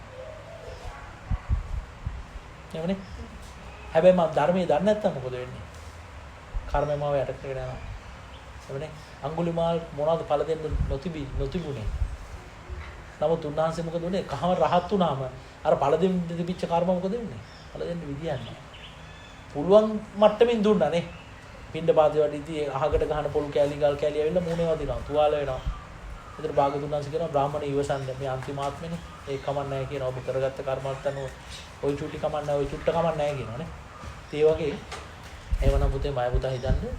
එවනේ. හැබැයි මම ධර්මයේ දන්නේ නැත්තම් මොකද වෙන්නේ? කර්මයම යට කරගෙන යනවා. එවනේ. අඟුලිමාල් මොනවද ඵල දෙන්න නොතිබුනේ. නමුත් උන්වහන්සේ මොකද උනේ? කහම රහත් වුණාම අර ඵල දෙන්න තිබිච්ච කර්ම මොකද වෙන්නේ? ඵල දෙන්න විදියක් නැහැ. පුළුවන් මට්ටමින් දුන්නානේ. පින්ඩ පාතේ වඩිදී අහකට ගහන පොළු කෑලි ගල් කෑලි ඇවිල්ලා මූණේ වදිනවා. තුවාල වෙනවා. ඒතර භාගතුන් වහන්සේ කියනවා බ්‍රාහමණ ඉවසන්න මේ අන්තිම ආත්මෙනේ. ඒක කමක් නැහැ කියනවා. ඔබ කරගත්ත කර්මවත් අනුව ওই චුටි කමක් නැහැ. ওই චුට්ට කමක් නැහැ කියනවානේ. ඒ වගේ එවනම් පුතේ මය පුතා හිතන්නේ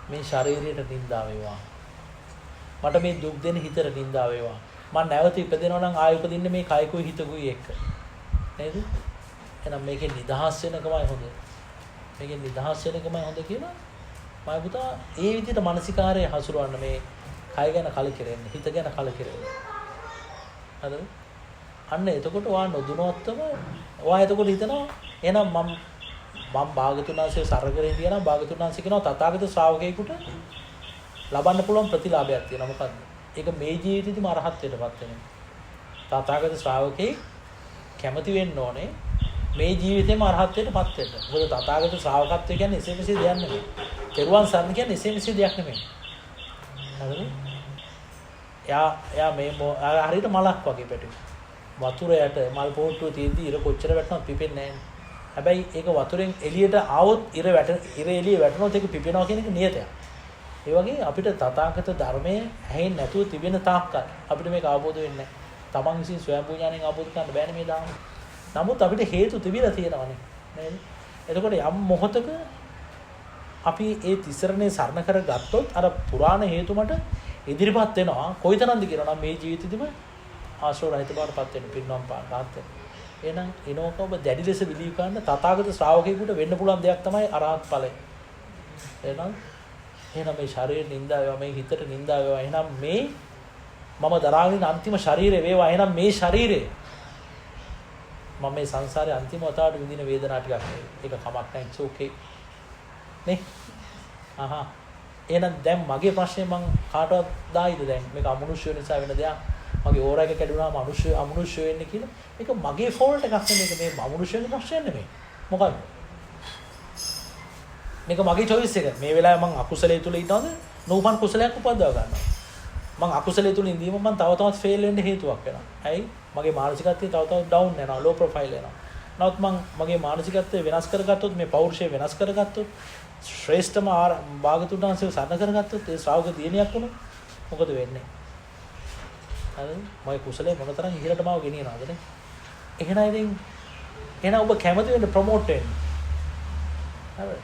මේ ශරීරයට නිඳා වේවා. මට මේ දුක් දෙන හිතට නිඳා වේවා. මම නැවත ඉපදෙනවා නම් ආයෙ උපදින්නේ මේ කයකුයි හිතකුයි එක්ක. නේද? එහෙනම් මේකේ නිදහස් වෙනකමයි හොඳ. මේකේ නිදහස් වෙනකමයි හොඳ කියලා මම පුතා ඒ විදිහට මානසිකාරය හසුරවන්න මේ කය ගැන කලකිරෙන්න, හිත ගැන කලකිරෙන්න. හරිද? අන්න එතකොට වා නොදුනොත්ම වා එතකොට හිතනවා එහෙනම් මම භාගතුනාසේ සරකරේ කියනවා භාගතුනාසේ කියනවා තථාගත ශ්‍රාවකයෙකුට ලබන්න පුළුවන් ප්‍රතිලාභයක් තියෙනවා. මොකද්ද? ඒක මේ ජීවිතේදීම අරහත්ත්වයටපත් වෙනවා. තථාගත ශ්‍රාවකේ කැමති වෙන්න ඕනේ මේ ජීවිතේම අරහත්ත්වයටපත් වෙන්න. මොකද තථාගත ශ්‍රාවකත්වය කියන්නේ එසේ මෙසේ දෙයක් නෙමෙයි. තෙරුවන් සරණ කියන්නේ එසේ මෙසේ දෙයක් නෙමෙයි. හරිද? එයා මේ හරියට මලක් වගේ පැටි. වතුර යට මල් පොට්ටුව තියෙද්දි ඉර කොච්චර වැටුණත් පිපෙන්නේ නැහැ. හැබැයි ඒක වතුරෙන් එළියට ආවොත් ඉර එළිය වැටුණොත් ඒක පිපෙනවා කියන එක නියතයක්. ඒ වගේ අපිට තථාගත ධර්මයේ ඇහෙන්නේ නැතුව තිබෙන තාක්කල් අපිට මේක අවබෝධ වෙන්නේ නැහැ. තමන් විසින් ස්වයං ඥාණයෙන් අවබෝධ කරන්න බෑනේ මේ ධර්ම. නමුත් අපිට හේතු තිබිලා තියෙනවානේ. නේද? එතකොට යම් මොහොතක අපි ඒ තිසරණේ සරණ කරගත්තොත් අර පුරාණ හේතු මට ඉදිරිපත් වෙනවා. කොයිතරම්ද කියනවා නම් මේ ජීවිතෙදිම ආශ්‍රව රහිත බවටපත් වෙන පින්නම් පාත් වෙන. එහෙනම් එනෝක ඔබ දැඩි ලෙස විලී ගන්න තථාගත ශ්‍රාවකයෙකුට වෙන්න පුළුවන් දෙයක් තමයි අරහත් ඵලය. එහෙනම් මේ ශරීරෙ නිඳා වේවා, මේ හිතට නිඳා වේවා. එහෙනම් මේ මම දරාගෙන අන්තිම ශරීරය වේවා. එහෙනම් මේ ශරීරය මම මේ සංසාරේ අන්තිම වතාවට විඳින වේදනාව ටිකක් නෙවෙයි. ඒක කමක් නැහැ. it's okay. නේ? එහෙනම් දැන් මගේ ප්‍රශ්නේ මං කාටවත් දායිද දැන්? මේක අමනුෂ්‍ය නිසා වෙන දෙයක්. මගේ ඕරා එක කැඩුනාම අමනුෂ්‍ය වෙන්නේ කියලා. මේක මගේ ෆෝල්ට් එකක් නෙමෙයි. මේක මේ අමනුෂ්‍යගේ ප්‍රශ්නයක් නෙමෙයි. මොකක්ද? මේක මගේ choice එක. මේ වෙලාවේ මං අකුසලයේ තුල ඉන්නවද? නූපන් කුසලයක් උපදව ගන්නවා. මං අකුසලයේ තුල ඉඳීම මං තව තවත් ෆේල් වෙන්න හේතුවක් වෙනවා. ඇයි? මගේ මානසිකත්වය තව තවත් ඩවුන් වෙනවා, ලෝ ප්‍රොෆයිල් වෙනවා. නමුත් මං මගේ මානසිකත්වය වෙනස් කරගත්තොත්, මේ පෞරුෂය වෙනස් කරගත්තොත්, ශ්‍රේෂ්ඨම භාගතුන් වහන්සේව සරණ කරගත්තොත්, ඒ ශ්‍රාවක දියණියක් වුණොත් මොකද වෙන්නේ? හරිද? මගේ කුසලයේ මොනතරම් ඉහළට මාව ගෙනියනවද නේ? එහෙනම් ඔබ කැමති වෙන්න ප්‍රොමෝට් වෙන්න. හරිද?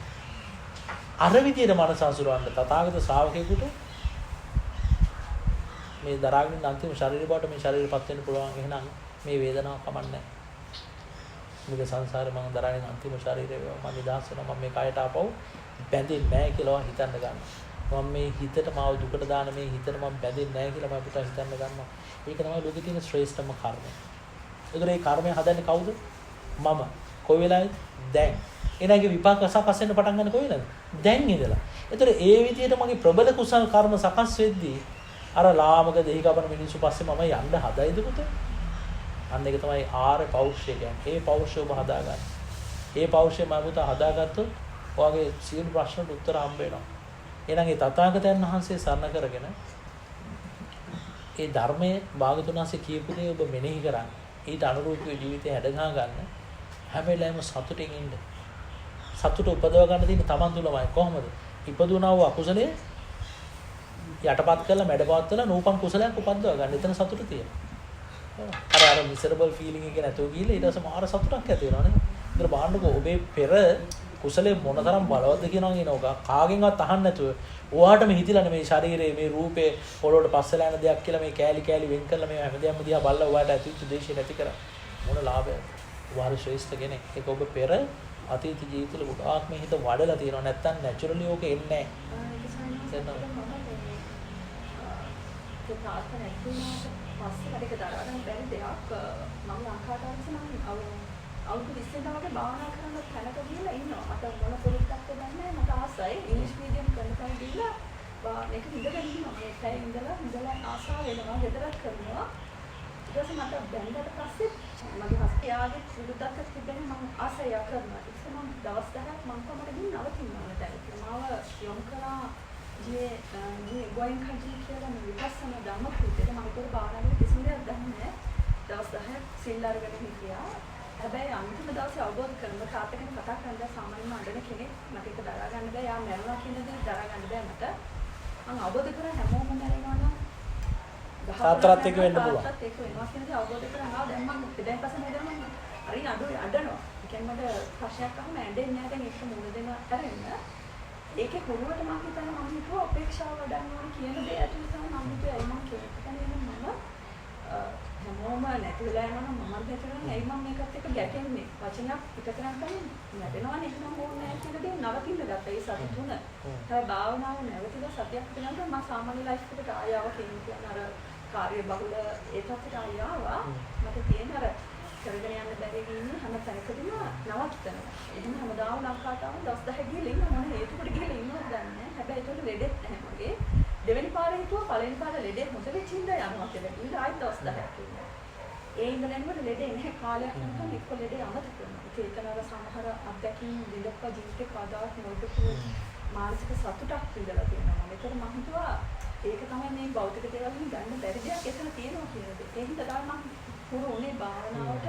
අර විදියට මනස අසුරවන්න තථාගත ශ්‍රාවකයෙකුට මේ දරාගෙන අන්තිම ශරීරය බවට මේ ශරීරයපත් වෙන්න පුළුවන්. එහෙනම් මේ වේදනාව කමන්නේ නැහැ. මේක සංසාරේ මම දරාගෙන අන්තිම ශරීරය වේවා. මම නිදහස් වෙනවා. මම මේ කයට ආපහු බැඳෙන්නේ නැහැ කියලා හිතන්න ගන්නවා. මම මේ හිතට මාව දුකට දාන මේ හිතට මම බැඳෙන්නේ නැහැ කියලා මම පුතා හිතන්න ගන්නවා. ඒක තමයි ලෝකේ තියෙන ශ්‍රේෂ්ඨම කර්මය. ඒතර මේ කර්මය හදන්නේ කවුද? මම. කොයි වෙලාවෙද? දැන්. එනගේ විපාක සකස් වෙන්න පටන් ගන්න කොයි වෙලාවද? දැන් ඉඳලා. ඒතර ඒ විදිහට මගේ ප්‍රබල කුසල කර්ම සකස් වෙද්දී අර ලාමක දෙහි කපන මිනිස්සු පස්සේ මම යන්න හදයිද පුතේ? අන්න ඒක තමයි ආර්ය පෞරුෂය කියන්නේ. ඒ පෞරුෂය ඔබ හදාගන්න. ඒ පෞරුෂය මම පුතා හදාගත්තොත් ඔයගේ සියලු ප්‍රශ්නට උත්තර හම්බ වෙනවා. එහෙනම් ඒ තථාගතයන් වහන්සේ සරණ කරගෙන ඒ ධර්මයේ භාගතුන් වහන්සේ කියපු දේ ඔබ මෙනෙහි කරන්න. ඊට අනුරූපව ජීවිතය හැදගා ගන්න. හැම වෙලාවෙම සතුටින් ඉන්න. සතුට උපදව ගන්න තියෙන්නේ Taman තුලමයි. කොහොමද? ඉපදුනා වූ අකුසලයේ යටපත් කරලා මැඩපත් කරලා නූපන් කුසලයක් උපද්දව ගන්න. එතන සතුට තියෙනවා. අර මිසරබල් ෆීලිං එක නැතුව ගිහලා ඊට පස්සේ මාර සතුටක් ඇති වෙනවා නේ. ඉතින් බලන්නකෝ ඔබේ පෙර කුසලයේ මොනතරම් බලවත්ද කියනවා කියනෝක කාගෙන්වත් අහන්න නැතුව ඔයාටම හිතිලා මේ ශරීරයේ මේ රූපේ පොළොවට පස්සලා යන දෙයක් කියලා මේ කෑලි කෑලි වෙන් කරලා මේ හැමදේම දිහා බලලා ඔයාට ඇතිවෙච්ච දේශය නැති කරා මොන ලාභයක්ද? ඔයාලා ශ්‍රේෂ්ඨ කෙනෙක්. ඒක ඔබ පෙර අතීත ජීවිතවල ගොඩාක් මේ හිත වඩලා තියෙනවා. නැත්තම් නැචරලි ඕක එන්නේ නැහැ. ඒ තාත්තා නැතුණාට පස්සේ මට ඒක දරා ගන්න බැරි දෙයක් මම ලංකාවට ආවම අවුරුදු 20 වගේ භාවනා කරන තැනක ගිහලා ඉන්නවා. මට මොන පොලික්ක්ද දන්නේ මට ආසයි. ඉංග්‍රීසි මීඩියම් කරන තැන ගිහලා මේක ඉඳගෙන ඉන්නවා. ඒකයි ඉඳලා ආසාව වෙනවා. ගෙදරක් කරනවා. ඊට පස්සේ මට බැලුවට පස්සේ මගේ හස්තියාගේ සුදුදක්ක තිබෙන මම ආසය කරනවා. ඒක මම දවස් 10ක් මම කොහමද ගිහින් නවතිනවා දැන්. මාව යොමු කරා जे ගෝයින් කන්ට්‍රි කියලා මේ විපස්සනා ධර්ම කෘතියට මම ඒක භාවනාවේ කිසිම දෙයක් දන්නේ නැහැ. දවස් 10ක් සිල් අරගෙන හිටියා. හැබැයි අන්තිම දවසේ අවබෝධ කරගන්න තාත්තා කෙනෙක් කතා කරනවා සාමාන්‍යම අඬන කෙනෙක් මට ඒක දරා ගන්න බෑ. යා මැරුණා කියන දේ දරා ගන්න බෑ මට. මම අවබෝධ කරා හැමෝම මැරෙනවා නම් තාත්තත් එක්ක වෙන්න පුළුවන්. තාත්තත් එක්ක වෙනවා කියන දේ අවබෝධ කරගන්නවා. දැන් මම දැන් පස්සේ නේද මම හරි අඬනවා. ඒ කියන්නේ මට ප්‍රශ්නයක් අහම ඇඬෙන්නේ නැහැ දැන් ඒක මුණ දෙන අරින්න. ඒකේ හොරුවට මම හිතන්නේ මම හිතුවා අපේක්ෂාව වඩන්න ඕනේ කියන දේ ඇතුළේ තමයි මම හිතුවේ ඇයි මම කියන්නේ මම හැමෝම නැති වෙලා යනවා නම් මම හිතන්නේ ඇයි මම මේකත් එක්ක ගැටෙන්නේ වචනයක් පිටකරන් ගන්නේ නැදෙනවනේ එහෙනම් ඕනේ නැහැ කියන දේ නවතින්න ගත්තා ඒ සති තුන. තමයි භාවනාව නැවතිලා සතියක් විතරක් මම සාමාන්‍ය ලයිෆ් එකට ආයාව කියන්නේ අර කාර්ය බහුල ඒ තත්ත්වයට ආයාවා මට තියෙන අර කරගෙන යන්න බැරි ඉන්නේ හැම තැනකදීම නවත්තනවා. එහෙනම් හැමදාම ලංකාවට ආවම දවස් 10 ගිහලා ඉන්න මොන හේතුවකට ගිහලා ඉන්නවද දන්නේ නැහැ. හැබැයි ඒකට ලෙඩෙත් නැහැ මගේ. දෙවෙනි පාරේ හිතුවා පළවෙනි පාරේ ලෙඩේ හොඳ වෙච්ච හින්දා යනවා කියලා. ඊට ආයෙත් දවස් 10ක් ඉන්නවා. ඒ ඉඳලෙන්ම ලෙඩේ නැහැ කාලයක් යනකම් එක්ක ලෙඩේ අමතක කරනවා. ඒකනර සමහර අත්දැකීම් විඳපුවා ජීවිතේ කවදාවත් නොදකපු මානසික සතුටක් විඳලා තියෙනවා. ඒකට මම හිතුවා ඒක තමයි මේ භෞතික දේවල් වලින් ගන්න බැරි දෙයක් එතන තියෙනවා කියන දේ. ඒ හින්දා තමයි මම පුරු උනේ භාවනාවට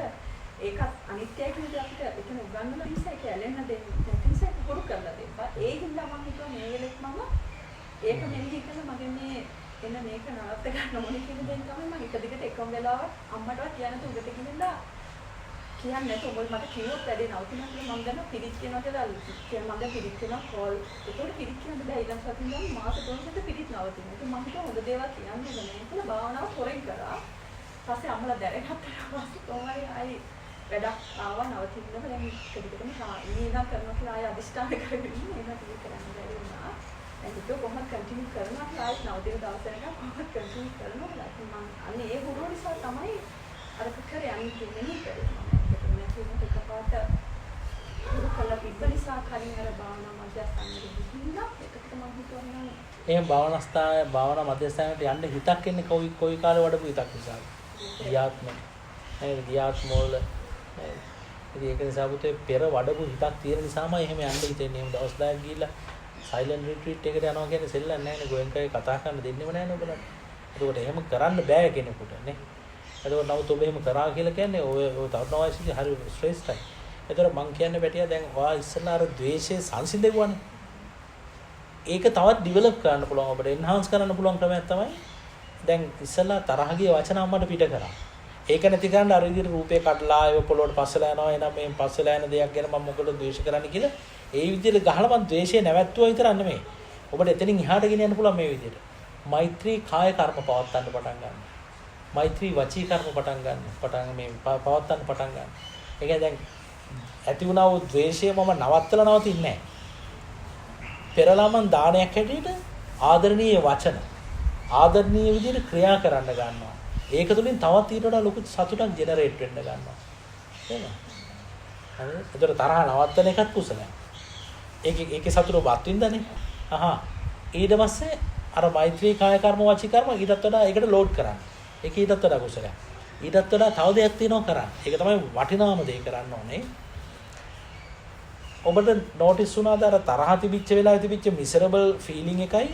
ඒකත් අනිත්‍යයි කියන දේ අපිට එතන උගන්වන නිසා ඒක ඇලෙන්න දෙන්නේ නැති නිසා ඒක පුරු කරලා දෙපා. ඒ හින්දා මම හිතුවා මේ වෙලෙත් මම ඒක මෙනෙහි කරලා මගේ මේ එන මේක නවත්ත ගන්න ඕනේ කියන දේ තමයි මම එක දිගට එකම වෙලාවක් අම්මටවත් කියන්න තුඟට ගිහිල්ලා කියන්නේ නැතුව මොකද මට කිව්වොත් වැඩේ නවතිනවා කියලා මම දන්නවා පිරිත් කියනවා කියලා මම දැන් පිරිත් කරනවා කෝල් ඒකට පිරිත් කියන්න බෑ ඊළඟ සතින් ගමන් මාස 3කට පිරිත් නවතිනවා. ඒක මම හිතුවා හොඳ දේවල් කියන්නේ නැහැ කියලා භාවනාව හොරෙන් කරා. පස්සේ අම්මලා දැනගත්තා පස්සේ කොහොමයි ආයි වැඩක් ආවා නවතින්නම දැන් කෙටිකටම ඊළඟ කරනවා කියලා ආය අදිෂ්ඨාන කරගෙන ඉන්නේ ඒක ටික කරන්න බැරි වුණා. දැන් ඒක කොහොමද කන්ටිනියු කරනවා කියලා ආයෙත් නවතින දවස් වෙනකම් කොහොමද කන්ටිනියු කරනවා කියලා මම අන්නේ ඒ හුරුව නිසා තමයි අර කරේ අනිත් මෙනෙහි කරේ. ඒක නැතිවෙන්න එකපාරට හුරු කළා පිට නිසා කලින් අර භාවනා මධ්‍යස්ථානෙට ගිහිල්ලා ඒකට මම හිතුවා එහෙනම් භාවනා මධ්‍යස්ථානයට යන්න හිතක් එන්නේ කොයි කාලේ වඩපු හිතක් නිසාද? ගියාත්ම නේද ගියාත්ම වල ඉතින් ඒක නිසා පුතේ පෙර වඩපු හිතක් තියෙන නිසාම එහෙම යන්න හිතෙන්නේ. එහෙම දවස් 10ක් ගිහිල්ලා සයිලන්ට් රිට්‍රීට් එකට යනවා කියන්නේ සෙල්ලම් නැහැ නේ. ගෝයන්කයි කතා කරන්න දෙන්නෙම නැහැ නේ ඔයගොල්ලන්ට. ඒකට එහෙම කරන්න බෑ කෙනෙකුට නේ. ඒකට නමුත් ඔබ එහෙම කරා කියලා කියන්නේ ඔය තරුණ වයසේදී හරි ශ්‍රේෂ්ඨයි. ඒතර මං කියන්නේ පැටියා දැන් ඔයා ඉස්සෙල්ලා අර ද්වේෂයේ සංසිඳෙවුවානේ. ඒක තවත් ඩිවෙලොප් කරන්න පුළුවන් අපිට එන්හාන්ස් කරන්න පුළුවන් ක්‍රමයක් තමයි දැන් ඉස්සෙල්ලා තරහගේ වචන අම්මට පිට කරා. ඒක නැති කරන්න අර විදිහට රූපේ කඩලා ඒව පොළොවට පස්සලා යනවා. එහෙනම් මේ පස්සලා යන දෙයක් ගැන මම මොකද ද්වේෂ කරන්නේ කියලා ඒ විදිහට ගහලා මං ද්වේෂය නැවැත්තුවා විතර නෙමෙයි. ඔබට එතනින් එහාට ගෙන යන්න පුළුවන් මේ විදිහට. මෛත්‍රී කාය කර්ම පවත්වන්න පටන් ගන්න. මෛත්‍රී වචී කර්ම පවත්වන්න පටන් ගන්න. ඒ කියන්නේ දැන් ඇති වුණා වූ ද්වේෂය මම නවත්තලා නවතින්නේ නැහැ. පෙරලා මං දානයක් හැටියට ආදරණීය වචන ආදරණීය විදිහට ක්‍රියා කරන්න ගන්නවා. ඒක තුළින් තවත් ඊට වඩා ලොකු සතුටක් ජෙනරේට් වෙන්න ගන්නවා. තේරෙනවද? හරිද? ඒතර තරහ නවත්තන එකත් කුසලයක්. ඒකේ සතුට වත්ින්දනේ. ඊට පස්සේ අර මෛත්‍රී කාය කර්ම වචී කර්ම ඊටත් වඩා ඒකට ලෝඩ් කරන්න. ඒක ඊටත් වඩා කුසලයක්. ඊටත් වඩා තව දෙයක් තියෙනවා කරන්න. ඒක තමයි වටිනාම දේ කරන්න ඕනේ. ඔබට නොටිස් වුණාද අර තරහ තිබිච්ච වෙලාවේ තිබිච්ච මිසරබල් ෆීලිං එකයි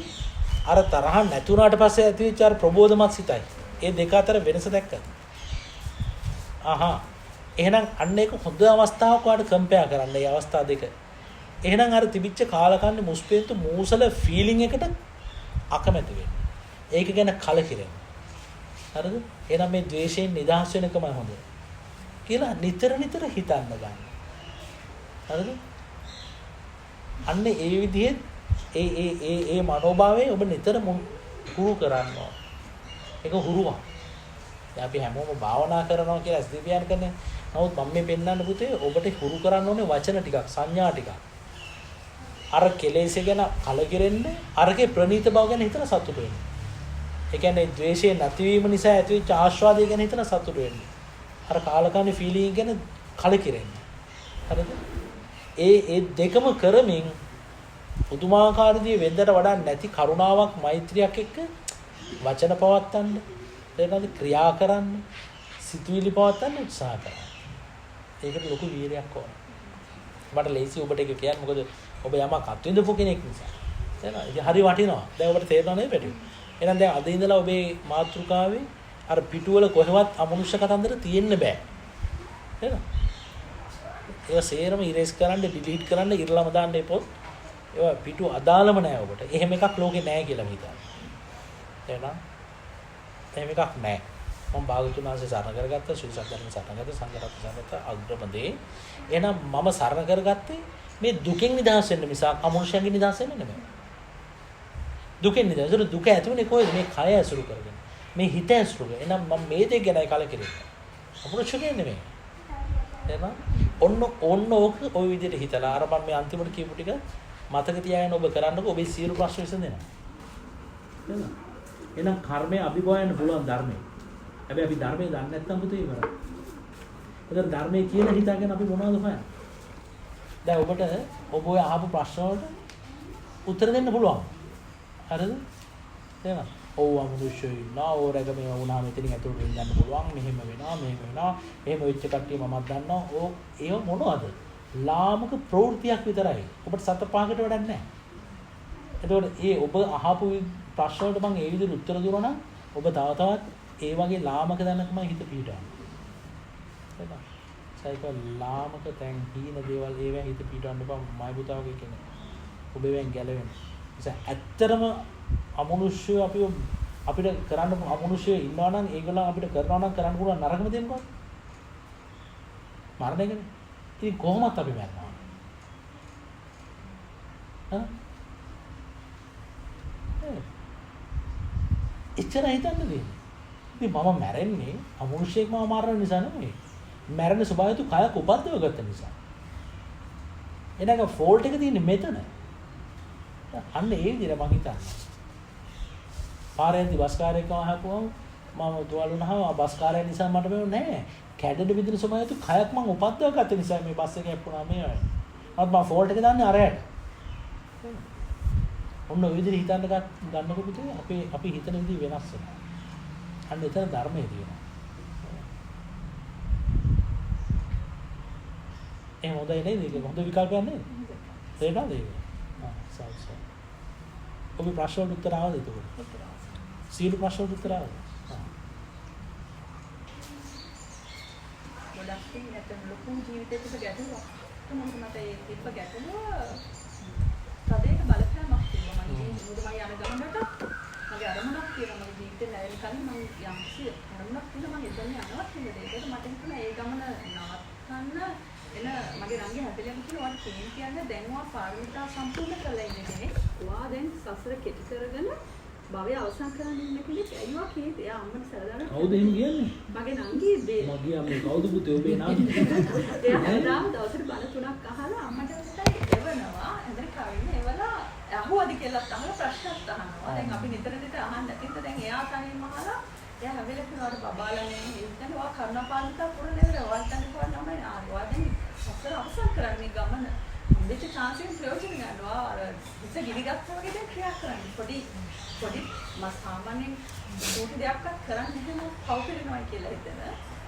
අර තරහ නැතුණාට පස්සේ ඇතිවෙච්ච අර ප්‍රබෝධමත් සිතයි. ඒ දෙක අතර වෙනස දැක්කද? එහෙනම් අන්න ඒක හොඳ අවස්ථාවක් වලට කම්පෙයාර් කරන්න මේ අවස්ථා දෙක. එහෙනම් අර තිබිච්ච කාලකන්ණි මුස්පේන්තු මූසල ෆීලිං එකට අකමැති වෙන්න. ඒක ගැන කලකිරෙන්න. හරිද? එහෙනම් මේ ද්වේෂයෙන් නිදහස් වෙනකම හොඳ කියලා නිතර හිතන්න ගන්න. හරිද? අන්න ඒ විදිහේ ඒ මනෝභාවය ඔබ නිතර හුරු කරන්න ඕන. ඒක හුරුවක්. දැන් අපි හැමෝම භාවනා කරනවා කියලා ඇස්දීපියන් කරන්නේ. නමුත් මම මේ පෙන්නන්න පුතේ ඔබට හුරු කරන්න ඕනේ වචන ටිකක්, සංඥා ටිකක්. අර කෙලෙස් ගැන කලකිරෙන්න, අරගේ ප්‍රණීත බව ගැන හිතලා සතුටු වෙන්න. ඒ කියන්නේ ද්වේෂය නැතිවීම නිසා ඇතිවෙච්ච ආස්වාදය ගැන හිතන සතුට වෙන්නේ. අර කාලකන්ණි ෆීලිං ගැන කලකිරෙන්නේ. හරිද? ඒ දෙකම කරමින් පුදුමාකාර දේ වෙන්දට වඩා නැති කරුණාවක් මෛත්‍රියක් එක්ක වචන පවත්තන්න, එතනදි ක්‍රියා කරන්න, සිතුවිලි පවත්තන්න උත්සාහ කරන්න. ඒකට ලොකු වීරයක් ඕන. මට ලේසි ඔබට ඒක කියන්න මොකද ඔබ යමක් අත්විඳපු කෙනෙක් නිසා. තේරෙනවද? ඒක හරි වටිනවා. දැන් ඔබට තේරෙනව නේද පැටි? එහෙනම් දැන් අද ඉඳලා ඔබේ මාතෘකාවේ අර පිටුවල කොහෙවත් අමනුෂ්‍ය කතන්දර තියෙන්න බෑ. තේරෙනවද? ඒවා සේරම ඉරේස් කරන්න, ඩිලීට් කරන්න, ඉරලම දාන්න එපොත්. ඒවා පිටු අදාළම නෑ ඔබට. එහෙම එකක් ලෝකේ නෑ කියලා හිතන්න. තේරෙනවද? එහෙම එකක් නෑ. මම භාගතුන් වහන්සේ සරණ කරගත්තා, ශ්‍රී සද්ධර්ම සරණ කරගත්තා, සංඝරත්න සරණ කරගත්තා, අග්‍රමදේ. එහෙනම් මම සරණ කරගත්තේ මේ දුකෙන් නිදහස් වෙන්න මිසක් අමනුෂ්‍යයන්ගෙන් නිදහස් වෙන්න නෙමෙයි. දුකෙන් නිදහස්. ඒක දුක ඇතිවෙන්නේ කොහෙද? මේ කය ඇසුරු කරගෙන. මේ හිත ඇසුරු කරගෙන. එහෙනම් මම මේ දෙක ගැනයි කලකිරෙන්නේ. අමනුෂ්‍යකේ නෙමෙයි. එහෙනම් ඔන්න ඕක ওই විදිහට හිතලා අර මම මේ අන්තිමට කියපු ටික මතක තියාගෙන ඔබ කරන්නකො ඔබේ සියලු ප්‍රශ්න විසඳෙනවා. එහෙනම් කර්මය අභිභවයන්න පුළුවන් ධර්මයේ. හැබැයි අපි ධර්මයේ දන්නේ නැත්නම් පුතේ ඉවරයි. ඒතර ධර්මයේ කියලා හිතාගෙන අපි මොනවද හොයන්නේ? දැන් ඔබට ඔබ ඔය අහපු ප්‍රශ්න වලට උත්තර දෙන්න පුළුවන්. හරිද? තේරෙනවද? ඔව් අමනුෂ්‍යයි ඉන්නවා. ඕරක මේව වුණා මෙතනින් ඇතුළට ගෙන්න පුළුවන්. මෙහෙම වෙනවා, මෙහෙම වෙනවා. එහෙම වෙච්ච කට්ටිය මමත් දන්නවා. ඒව මොනවද? ලාමක ප්‍රවෘත්තියක් විතරයි. ඔබට සත පහකට වැඩක් නැහැ. එතකොට ඒ ඔබ අහපු ප්‍රශ්න වලට මම ඒ විදිහට උත්තර දුන්නා නම් ඔබ තව තවත් ඒ වගේ ලාමක දැනකමයි හිත පිටවන්නේ. හරිද? සයිකල් ලාමක තැන් හීන දේවල් ඒවෙන් හිත පිටවන්න බෑ මයි පුතාවගේ කෙනෙක්. ඔබ ඒවෙන් ගැලවෙන්න. ඒ ඇත්තටම අමනුෂ්‍ය අපිට කරන්න අමනුෂ්‍ය ඉන්නවා නම් ඒගොල්ලන් අපිට කරනවා නම් කරන්න පුළුවන් නරකම දේ මොකක්ද? මරණයනේ. ඉතින් කොහොමත් අපි මරනවා. හා? එච්චර හිතන්න දෙන්නේ. ඉතින් මම මැරෙන්නේ අමනුෂ්‍යෙක් මම මරන නිසා නෙමෙයි. මැරෙන ස්වභාවය තු කයක් උපද්දව ගත්ත නිසා. එනක ෆෝල්ට් එක තියෙන්නේ මෙතන. අන්න ඒ විදිහට මං හිතන්නේ. පාරේදී බස් කාර්යයක් ආවම මම තුවාල වුණාම බස් කාර්යය නිසා මට මේව නෑ. කැඩෙන විදිහට ස්වභාවය තු කයක් මං උපද්දව ගත්ත නිසා මේ බස් එක යප්පුණා මේ වගේ. මම ෆෝල්ට් එක දාන්නේ අරයට. ඔන්න ඔය විදිහට හිතන්න ගන්නකොට පුතේ අපි හිතන විදිහ වෙනස් වෙනවා. අන්න එතන ධර්මයේ තියෙනවා. එහෙනම් හොඳයි නේද? ඒක හොඳ විකල්පයක් නේද? තේරෙනවද ඒක? සාර්ථක. ඔබේ ප්‍රශ්න වලට උත්තර ආවද ඒක? සීල ප්‍රශ්න වලට උත්තර ආවද? ගොඩක් නැත්නම් ලොකු ජීවිතයකට ගැටලුවක්. තමයි මට ඒ තිබ්බ ගැටලුව තදේක බලපෑමක් තිබ්බා. මම යන ගමනට මගේ අරමුණක් තියෙනවා. මගේ ජීවිතේ ලැබෙන කලින් මම යම්සි අරමුණක් තියෙනවා. මම එතන යනවා කියලා දෙයකට මට හිතුණා ඒ ගමන නවත්තන්න එන මගේ රංගේ හැදෙලම කියලා වට කියන්නේ දැන්වා පාරමිතා සම්පූර්ණ කරලා ඉන්න කෙනෙක්. ඔයා දැන් සසර කෙටි කරගෙන භවය අවසන් කරන්න ඉන්න කෙනෙක්. අයියෝ කීයද? එයා අම්මට සරදාන. කවුද එහෙම කියන්නේ? මගේ නංගී දේ. මගේ අම්මේ කවුද පුතේ ඔබේ නාම? එයා හදාම දවසට බණ 3ක් අහලා අම්මට හිතයි එවනවා. ඇඳට කවින්න එවලා අහුවද කියලා අහලා ප්‍රශ්නත් අහනවා. දැන් අපි නිතර අහන්න නැතිද දැන් එයා තනියම අහලා එයා හැබැයි කෙනාට බබාලනේ ඉතින් ඔයා කරුණාපාලිකා පුරන නේද? ඔයාට තනියම නමයි ආවා. දැන් සසර අවසන් කරන්නේ ගමන. දෙච්ච chance එකෙන් ප්‍රයෝජන ගන්නවා. අර ඉත ගිනිගත්තා වගේ දැන් ක්‍රියා කරන්නේ. පොඩි මස් සාමාන්‍යයෙන් පොඩි දෙයක්වත් කරන්නේ නැහැ පව් පිරෙනවා කියලා හිතන.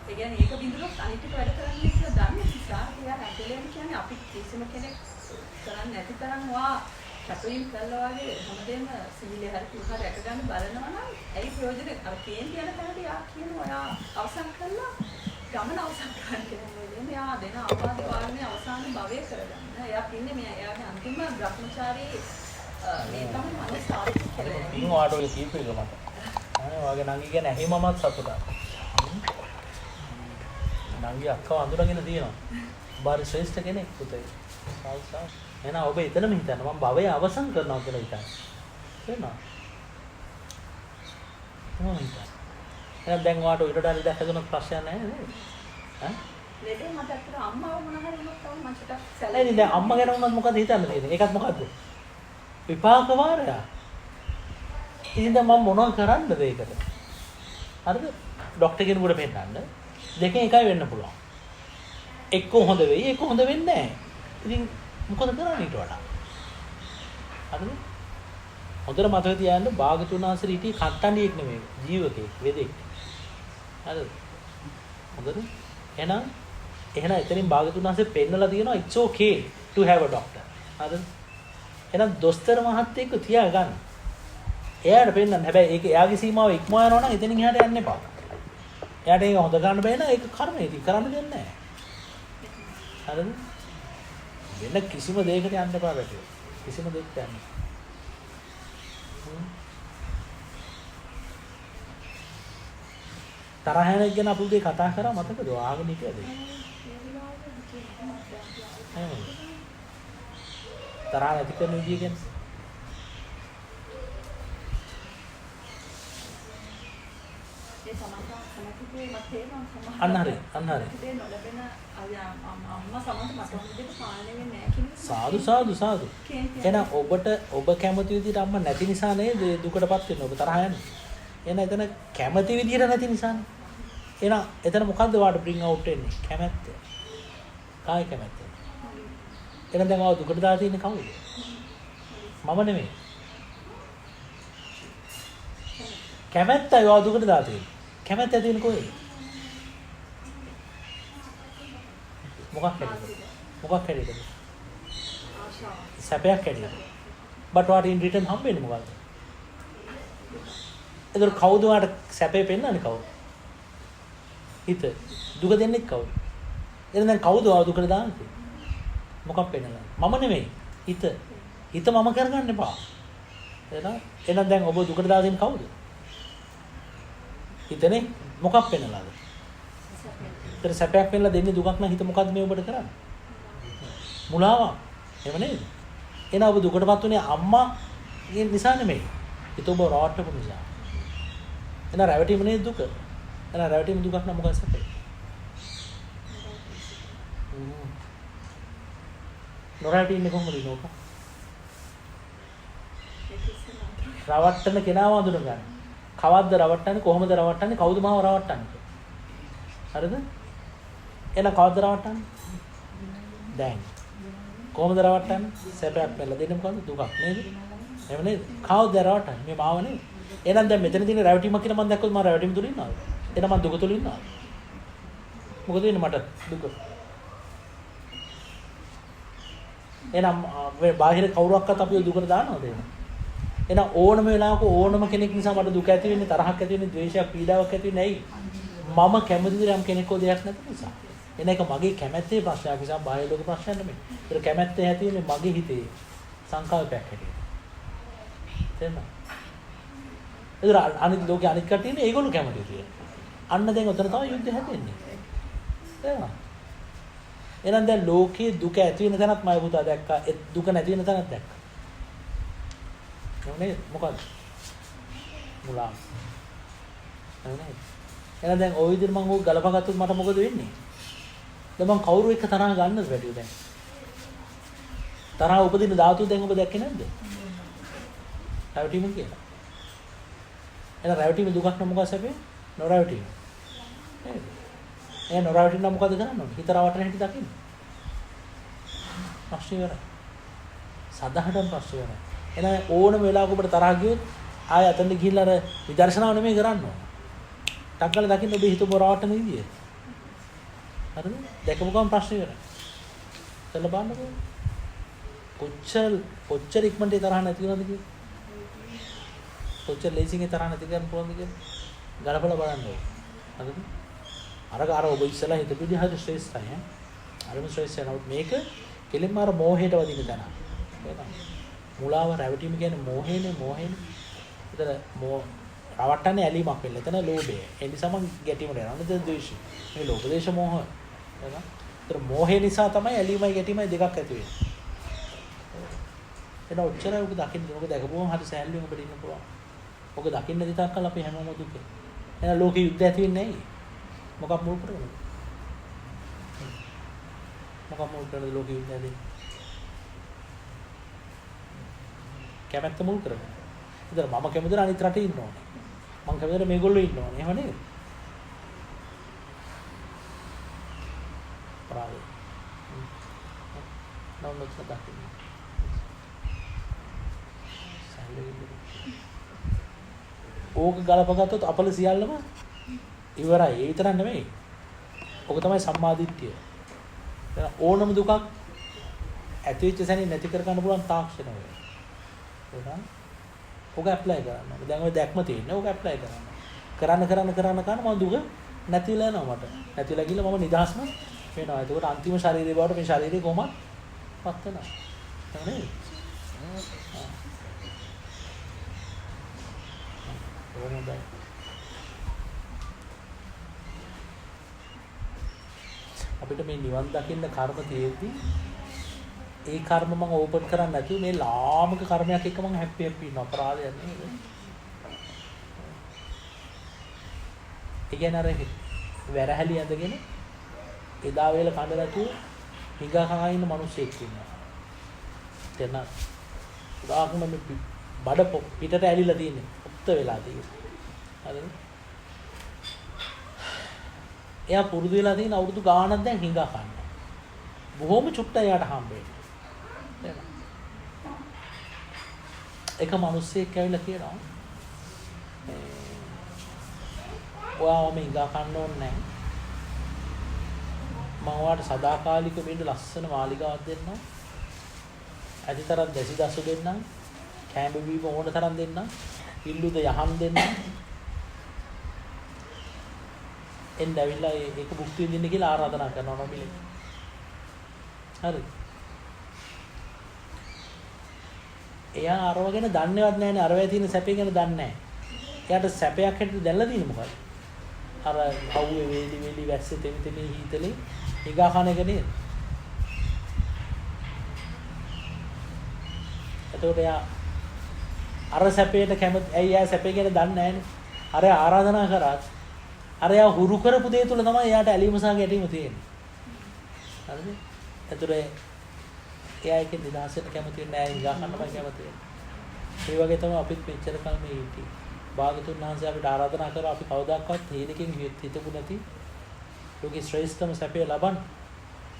ඒ කියන්නේ ඒක බින්දුනොත් අනිත් එක වැඩ කරන්නේ කියලා දන්නේ නිසා එයා ඇදලෙන් කියන්නේ අපි කිසිම කෙනෙක් කරන්නේ නැති තරම් වා සතුටින් කළා වගේ හැමදේම සිහිලේ හරි පුහා රැක ගන්න බලනවා නම් ඇයි ප්‍රයෝජන අර කේන්ති යන තැනදී යා කියනවා යා අවසන් කළා ගමන අවසන් කරන්න කියලා. එයා දෙන ආපාද වාරණේ අවසාන භවය කරගන්න. එයා ඉන්නේ මේ එයාගේ අන්තිම බ්‍රහ්මචාරී මේ තමයි මනස සාර්ථක කරන්නේ. ඉතින් ඔයාට ඔය කීප එක මට. ඔයාගේ නංගි කියන ඇහිමමත් සතුටක්. නංගි අක්කව අඳුරගෙන තියෙනවා. බාරි ශ්‍රේෂ්ඨ කෙනෙක් පුතේ. සාල්සා. එහෙනම් ඔබ එතනම හිතන්න මම භවය අවසන් කරනවා කියලා හිතන්න. තේරෙනවද? මොනවද හිතන්නේ? එහෙනම් දැන් ඔයාට ඊට වඩා ලෙඩ හැදුණොත් ප්‍රශ්නයක් නැහැ නේද? ඈ? ලෙඩේ මට අතට අම්මව මොන හරි වුණොත් තමයි මට ටිකක් සැලෙන්නේ. නේද දැන් අම්මා ගැන වුණත් මොකද හිතන්න තියෙන්නේ? ඒකත් මොකද්ද? විපාක වාරය. ඉතින් දැන් මම මොනවද කරන්නද ඒකට? හරිද? ડોක්ටර් කෙනෙකුට පෙන්නන්න. දෙකෙන් එකයි වෙන්න පුළුවන්. එක්ක හොඳ වෙයි, එක්ක හොඳ වෙන්නේ නැහැ. ඉතින් මොකද කරන්නේ ඊට වඩා? හරිද? හොඳට මතක තියාගන්න භාගතුන් වහන්සේ හිටියේ කට්ටන්ඩියෙක් නෙමෙයි, ජීවකෙක්, වෙදෙක්. හරිද? හොඳද? එහෙනම් එතනින් භාගතුන් වහන්සේ පෙන්නලා තියෙනවා it's okay to have a doctor. හරිද? එහෙනම් දොස්තර මහත්තයෙක්ව තියාගන්න. එයාට පෙන්නන්න. හැබැයි ඒක එයාගේ සීමාව ඉක්මවා යනවා නම් එතනින් එහාට යන්න එපා. එයාට ඒක හොඳ කරන්න බෑ නම් ඒක කර්මය. ඉතින් කරන්න දෙන්නේ නැහැ. හරිද? වෙන කිසිම දෙයකට යන්න එපා බැටේ. කිසිම දෙයකට යන්න. තරහ යන එක ගැන අපි උදේ කතා කරා මතකද? ආගෙන හිටියද? තරහ නැති කරන විදිය ගැන. අන්න හරි. සාදු. එහෙනම් ඔබ කැමති විදිහට අම්මා නැති නිසා නේද දුකටපත් වෙන්නේ. ඔබ තරහ යන්නේ. එහෙනම් එතන කැමති විදිහට නැති නිසානේ. එහෙනම් එතන මොකද්ද වාට බ්‍රින්ග් අවුට් වෙන්නේ? කැමැත්ත. කායි කැමැත්ත? එහෙනම් දැන් ආව දුකට දාලා තියෙන්නේ කවුද? මම නෙමෙයි. කැමැත්තයි ආව දුකට දාලා තියෙන්නේ. කැමැත්ත ඇති වෙන්නේ කොහෙද? මොකක් හැදෙද? සැපයක් හැදෙද? but what in return හම්බෙන්නේ මොකද්ද? ඒතර කවුද වාට සැපේ පෙන්නන්නේ කවුද? හිත. දුක දෙන්නේ කවුද? එහෙනම් දැන් කවුද ආව දුකට දාන්නේ? මොකක් පෙන්නලා? මම නෙමෙයි. හිත. හිත මම කරගන්න එපා. එහෙනම් දැන් ඔබ දුකට දාලා දෙන්නේ කවුද? හිතනේ මොකක් පෙන්නලාද? ඒතර සැපයක් පෙන්නලා දෙන්නේ දුකක් නම් හිත මොකද්ද මේ ඔබට කරන්නේ? මුලාවක්. එහෙම නේද? එහෙනම් ඔබ දුකටපත් උනේ අම්මා ඒ නිසා නෙමෙයි. හිත ඔබ රවට්ටපු නිසා. එහෙනම් රැවටීම නේද දුක? එහෙනම් රැවටීම දුකක් නම් මොකක්ද සැපේ? නොරැවටීන්නේ කොහොමද නෝක? රවට්ටන කෙනාව අඳුන ගන්න. කවද්ද රවට්ටන්නේ? කොහොමද රවට්ටන්නේ? කවුද මාව රවට්ටන්නේ? හරිද? එහෙනම් කවද්ද රවට්ටන්නේ? දැන්. කොහොමද රවට්ටන්නේ? සැපයක් පෙන්නලා දෙන්නේ මොකද්ද? දුකක් නේද? එහෙම නේද? කවුද රවට්ටන්නේ? මේ මාව නේද? එහෙනම් දැන් මෙතන තියෙන රැවටීමක් කියලා මම දැක්කොත් මම රැවටීම තුල ඉන්නවද? එහෙනම් මම දුක තුල ඉන්නවද? මොකද වෙන්නේ මට දුක? එහෙනම් බාහිර කවුරක්වත් අපිව දුකට දානවද එහෙනම්? එහෙනම් ඕනම වෙලාවක ඕනම කෙනෙක් නිසා මට දුක ඇති වෙන්නේ, තරහක් ඇති වෙන්නේ, ද්වේෂයක්, පීඩාවක් ඇති වෙන්නේ ඇයි? මම කැමතිද යම් කෙනෙක්ව දෙයක් නැති නිසා. එන එක මගේ කැමැත්තේ ප්‍රශ්නයක් නිසා බාහිර ලෝක ප්‍රශ්නයක් නෙමෙයි. ඒක කැමැත්තේ ඇති වෙන්නේ මගේ හිතේ සංකල්පයක් හැටියට. තේරෙනවද? ඒතර අනිත් ලෝකේ අනිත් කටියනේ ඒගොල්ලෝ කැමති තියෙන්නේ. අන්න දැන් උතන තමයි යුද්ධය හැදෙන්නේ. තේරෙනවද? එහෙනම් දැන් ලෝකේ දුක ඇති වෙන තැනත් මම පුතා දැක්කා. ඒ දුක නැති වෙන තැනත් දැක්කා. නේද? මොකද? මුලා. නේද? එහෙනම් දැන් ওই විදිහට මම ඕක ගලපගත්තොත් මට මොකද වෙන්නේ? දැන් මම කවුරු එක්ක තරහ ගන්නද වැඩිය දැන්? තරහ උපදින ධාතු දැන් ඔබ දැක්කේ නැද්ද? රැවටීම කියලා. එහෙනම් රැවටීම දුකක් නම් මොකක්ද සැපේ? නොරැවටීම. නේද? නොරැවටීම නම් මොකද කරන්න ඕනේ? හිත රවටන හැටි දකින්න. ප්‍රශ්නේ ඉවරයි. සදාහටම ප්‍රශ්නේ ඉවරයි. එහෙනම් ඕනම වෙලාවක ඔබට තරහ ගියොත් ආය අතෙන්ද ගිහිල්ලා අර විදර්ශනාව නෙමෙයි කරන්න ඕන. ටක්කල දකින්න ඔබේ හිත බොරවටන විදිය. හරිද? දැකපු ගමන් ප්‍රශ්නේ ඉවරයි. එතන බලන්නකෝ. කොච්චර ඉක්මනට තරහ නැති වෙනවද කියලා? කොච්චර ලේසියෙන් තරහ නැති කරන්න පුළුවන්ද කියලා? ගලපලා බලන්න ඕනේ. හරිද? අර ඔබ ඉස්සලා හිතපු විදිහට ශ්‍රේෂ්ඨයි ඈ. අරම ශ්‍රේෂ්ඨයි. නමුත් මේක කෙලින්ම අර මෝහයට වදින තැන. එහෙනම් මුලාව රැවටීම කියන්නේ මෝහේනේ. ඒතර රවට්ටන්නේ ඇලීමක් වෙන්න. එතන ලෝභය. ඒ නිසා මම ගැටීමට යනවා. එතන ද්වේෂය. මේ ලෝභ දේශ මෝහ. ඒතර මෝහේ නිසා තමයි ඇලීමයි ගැටීමයි දෙකක් ඇති වෙන්නේ. එන ඔච්චරයි ඔබ දකින්න. ඔබ දැකපුවම හරි සෑහලුවෙන් ඔබට ඉන්න පුළුවන්. ඔබ දකින්න දෙයක් කල් අපි හැමෝම දුක. එහෙනම් ලෝකෙ යුද්ධ ඇති වෙන්නේ නැහැ. මොකක් මුල් කරගෙන? මොකක් මුල් කරගෙන ලෝකෙ යුද්ධ ඇති? කැමැත්ත මුල් කරගෙන. ඉතින් මම කැමතිද අනිත් රටේ ඉන්න ඕනේ. මම කැමතිද මේගොල්ලෝ ඉන්න ඕනේ. එහෙම නේද? ප්‍රාය. නෝනොත් දකින්න. ඕක ගලපගත්තොත් අපල සියල්ලම ඉවරයි. ඒ විතරක් නෙමෙයි. ඕක තමයි සම්මාදිට්ඨිය. ඕනම දුකක් ඇති වෙච්ච සැනින් නැති කර ගන්න පුළුවන් තාක්ෂණය වෙයි. එහෙනම් ඕක ඇප්ලයි කරන්න. දැන් ඔය දැක්ම තියෙන්නේ ඕක ඇප්ලයි කරන්න. කරන්න මම දුක නැතිලා යනවා මට. නැතිලා ගිහලා මම නිදහස්ම වෙනවා. ඒකෝට අන්තිම ශරීරය බවට මේ ශරීරය කොහොමද පත් වෙනවා. නේද? ඕනදයි. අපිට මේ නිවන් දකින්න කර්ම තියෙද්දි ඒ කර්ම මම ඕපන් කරන්නේ නැතුව මේ ලාමක කර්මයක් එක්ක මම හැප්පි ඉන්න අපරාධයක් නේද? ඒ කියන්නේ අර වැරහැලි ඇඳගෙන එදා වේල කඳ නැතුව හිඟා කහා ඉන්න මිනිස්සෙක් ඉන්නවා. තේන උදාහරණ මේ බඩ පිටට ඇලිලා තියෙන්නේ. ඔක්ත වෙලා තියෙන්නේ. හරිද? එයා පුරුදු වෙලා තියෙන අවුරුදු ගාණක් දැන් හිඟා කනවා. බොහොම චුට්ට එයාට හම්බෙන්නේ. එක මිනිස්සෙක් ඇවිල්ලා කියනවා ඔයාම හිඟා කන්න ඕනේ නැහැ. මම ඔයාලට සදාකාලික මෙන්න ලස්සන මාලිගාවක් දෙන්නම්. අදිතරක් දැසි දසු දෙන්නම්. කෑම බීම ඕන තරම් දෙන්නම්. ඉල්ලුද යහන් දෙන්නම්. එන්න ඇවිල්ලා ඒක භුක්ති විඳින්න කියලා ආරාධනා කරනවා නොමිලේ. හරි. එයා අරව ගැන දන්නේවත් නැහැනේ අරවේ තියෙන සැපේ ගැන දන්නේ නැහැ. එයාට සැපයක් හැටියට දැල්ලා තියෙන්නේ මොකද? අර අවුවේ වේලි වැස්සේ තෙමි හීතලේ හිඟා කන එක නේද? එතකොට එයා අර සැපේට කැමති ඇයි එයා සැපේ ගැන දන්නේ නැහැනේ. අර ආරාධනා කරාත් අර එයා හුරු කරපු දේ තුල තමයි එයාට ඇලීම සහ ගැටීම තියෙන්නේ. හරිද? එතකොට එයා එකේ නිදහසට කැමති වෙන්නේ නැහැ හිඟා කන්නමයි කැමති වෙන්නේ. ඒ වගේ තමයි අපිත් මෙච්චර කල් මේ හිටියේ. භාගතුන් වහන්සේ අපිට ආරාධනා කරා අපි කවදාකවත් හේනකින් හිතපු නැති ලෝකේ ශ්‍රේෂ්ඨම සැපේ ලබන්න.